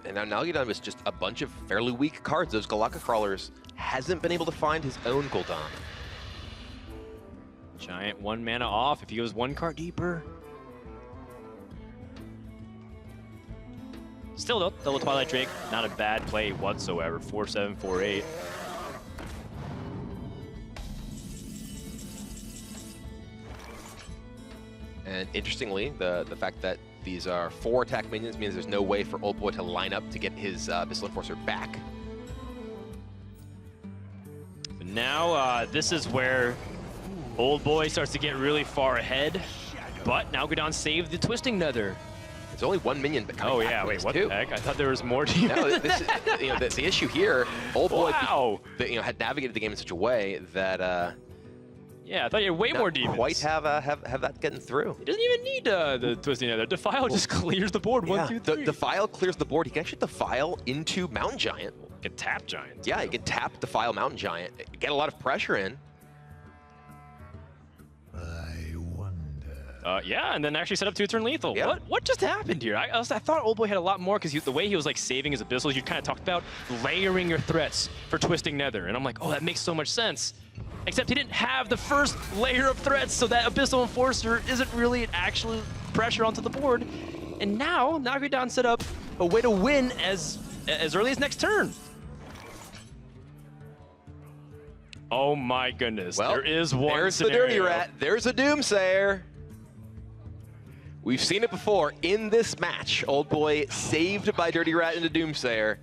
And now Nalguidan was just a bunch of fairly weak cards. Those Galactic Crawlers hasn't been able to find his own Gul'dan. Giant 1 mana off if he goes 1 card deeper. Still though, double Twilight Drake, not a bad play whatsoever. 4-7, 4-8. And interestingly, the fact that these are 4 attack minions means there's no way for OldBoy to line up to get his Abyssal Enforcer back. Now, this is where OldBoy starts to get really far ahead, but Nalguidan saved the Twisting Nether. There's only 1 minion but coming back wait, what too. the heck? I thought there was more to No, this is, the issue here, OldBoy Wow. had navigated the game in such a way that yeah, I thought you had way more demons. Quite have that getting through. He doesn't even need the Twisting Nether. Defile just clears the board. Yeah, 1, 2, 3. Defile clears the board. He can actually Defile into Mountain Giant. You can tap Giant. Yeah, you can tap Defile Mountain Giant. Get a lot of pressure in. Yeah, and then actually set up 2-turn lethal. Yeah. What just happened here? I thought OldBoy had a lot more because the way he was like saving his abyssals, you kind of talked about layering your threats for Twisting Nether, and I'm like, oh, that makes so much sense. Except he didn't have the first layer of threats, so that Abyssal Enforcer isn't really an actual pressure onto the board. And now Nalguidan set up a way to win as early as next turn. Oh my goodness! Well, there is one. There's scenario. the Dirty Rat. There's a Doomsayer. We've seen it before in this match. OldBoy saved by Dirty Rat into Doomsayer.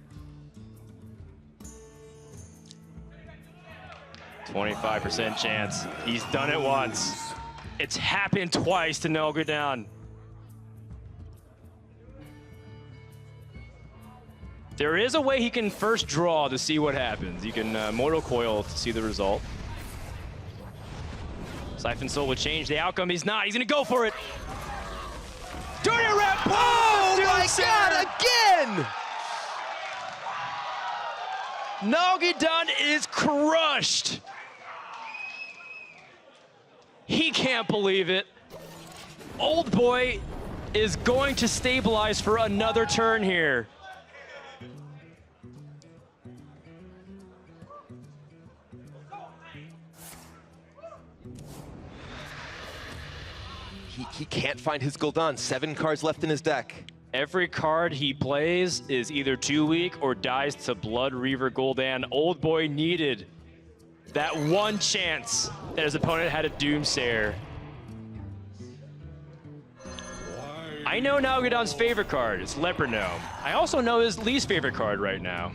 25% chance. He's done it once. It's happened twice to Nalguidan. There is a way he can first draw to see what happens. You can Mortal Coil to see the result. Siphon Soul would change the outcome. He's not. He's going to go for it. Dirty Rat! Oh my God, again! Nalguidan is crushed. He can't believe it. OldBoy is going to stabilize for another turn here. He can't find his Gul'dan. 7 cards left in his deck. Every card he plays is either too weak or dies to Blood Reaver Gul'dan. OldBoy needed that one chance that his opponent had a Doomsayer. I know Nalguidan's favorite card. It's Leper Gnome. I also know his least favorite card right now.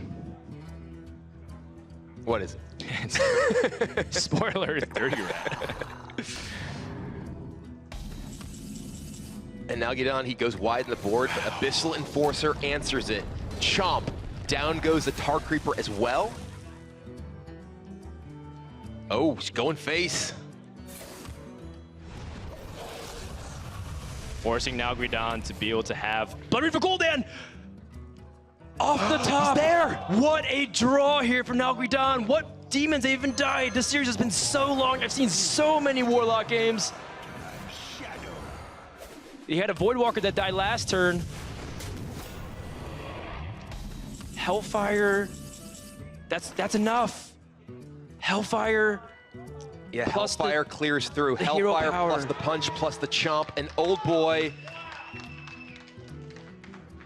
What is it? Spoiler, Dirty Rat. And Nalguidan, he goes wide in the board, but Abyssal Enforcer answers it. Chomp. Down goes the Tar Creeper as well. Oh, he's going face. Forcing Nalguidan to be able to have Blood Reaver Gul'dan off the top. He's there. What a draw here from Nalguidan. What demons even died? This series has been so long. I've seen so many Warlock games. He had a Voidwalker that died last turn. Hellfire, that's enough. Hellfire. Yeah, Hellfire clears through. the Hellfire hero power. plus the punch plus the chomp. And OldBoy,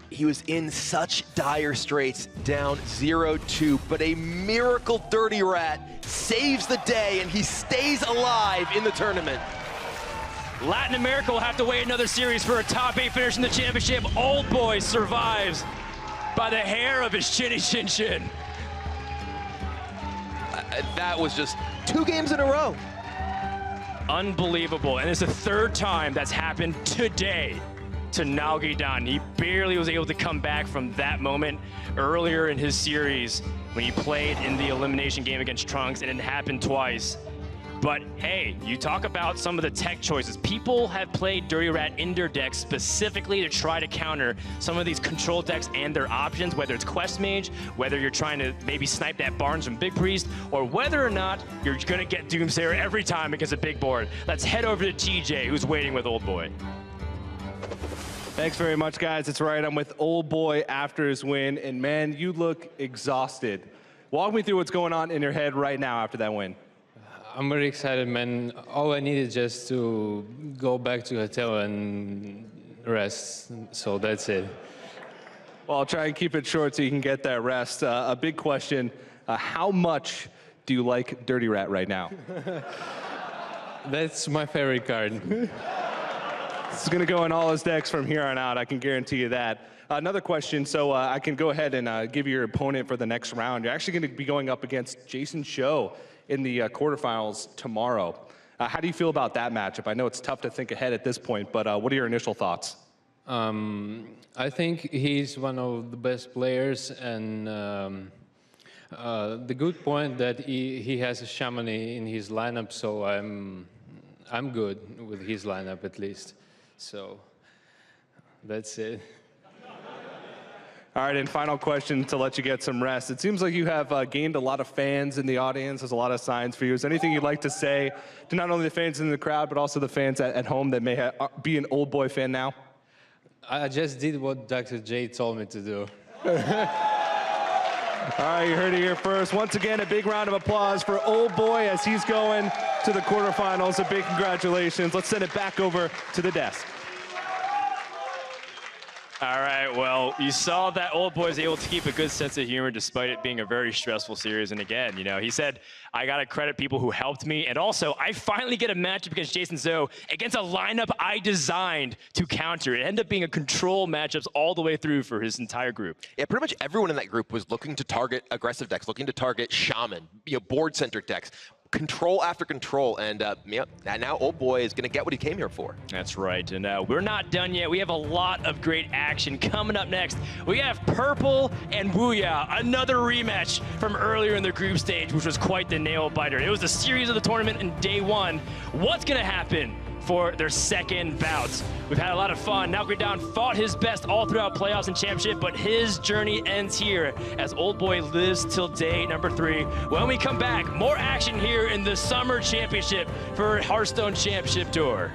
he was in such dire straits, down 0-2, but a miracle Dirty Rat saves the day and he stays alive in the tournament. Latin America will have to wait another series for a top 8 finish in the championship. OldBoy survives by the hair of his chinny chin chin. That was just 2 games in a row. Unbelievable, and it's the 3rd time that's happened today to Nalguidan. He barely was able to come back from that moment earlier in his series when he played in the elimination game against Trunks, and it happened twice. But hey, you talk about some of the tech choices. People have played Dirty Rat in their decks specifically to try to counter some of these control decks and their options, whether it's Quest Mage, whether you're trying to maybe snipe that Barnes from Big Priest, or whether or not you're gonna get Doomsayer every time against a big board. Let's head over to TJ, who's waiting with OldBoy. Thanks very much, guys. It's right. I'm with OldBoy after his win, and man, you look exhausted. Walk me through what's going on in your head right now after that win. I'm very excited, man. All I needed just to go back to hotel and rest, so that's it. Well, I'll try and keep it short so you can get that rest. A big question, how much do you like Dirty Rat right now? That's my favorite card. It's going to go in all his decks from here on out, I can guarantee you that. Another question, so I can go ahead and give you your opponent for the next round. You're actually going to be going up against Jason Cho in the quarterfinals tomorrow. How do you feel about that matchup? I know it's tough to think ahead at this point, but what are your initial thoughts? I think he's one of the best players, and the good point that he has a Chamonix in his lineup, so I'm good with his lineup at least. So that's it. All right, and final question to let you get some rest. It seems like you have gained a lot of fans in the audience. There's a lot of signs for you. Is there anything you'd like to say to not only the fans in the crowd, but also the fans at home that may be an OldBoy fan now? I just did what Dr. J told me to do. All right, you heard it here first. Once again, a big round of applause for OldBoy as he's going to the quarterfinals. A big congratulations. Let's send it back over to the desk. All right, well, you saw that OldBoy is able to keep a good sense of humor despite it being a very stressful series. And again, you know, he said, I got to credit people who helped me. And also, I finally get a matchup against Jason Zoe against a lineup I designed to counter. It ended up being a control matchups all the way through for his entire group. Yeah, pretty much everyone in that group was looking to target aggressive decks, looking to target Shaman, board-centric decks. Control after control, and now OldBoy is going to get what he came here for. That's right, and we're not done yet. We have a lot of great action coming up next. We have Purple and Wuya, another rematch from earlier in the group stage, which was quite the nail-biter. It was the series of the tournament in day one. What's going to happen for their second bout? We've had a lot of fun. Nalguidan fought his best all throughout playoffs and championship, but his journey ends here as OldBoy lives till day number 3. When we come back, more action here in the Summer Championship for Hearthstone Championship Tour.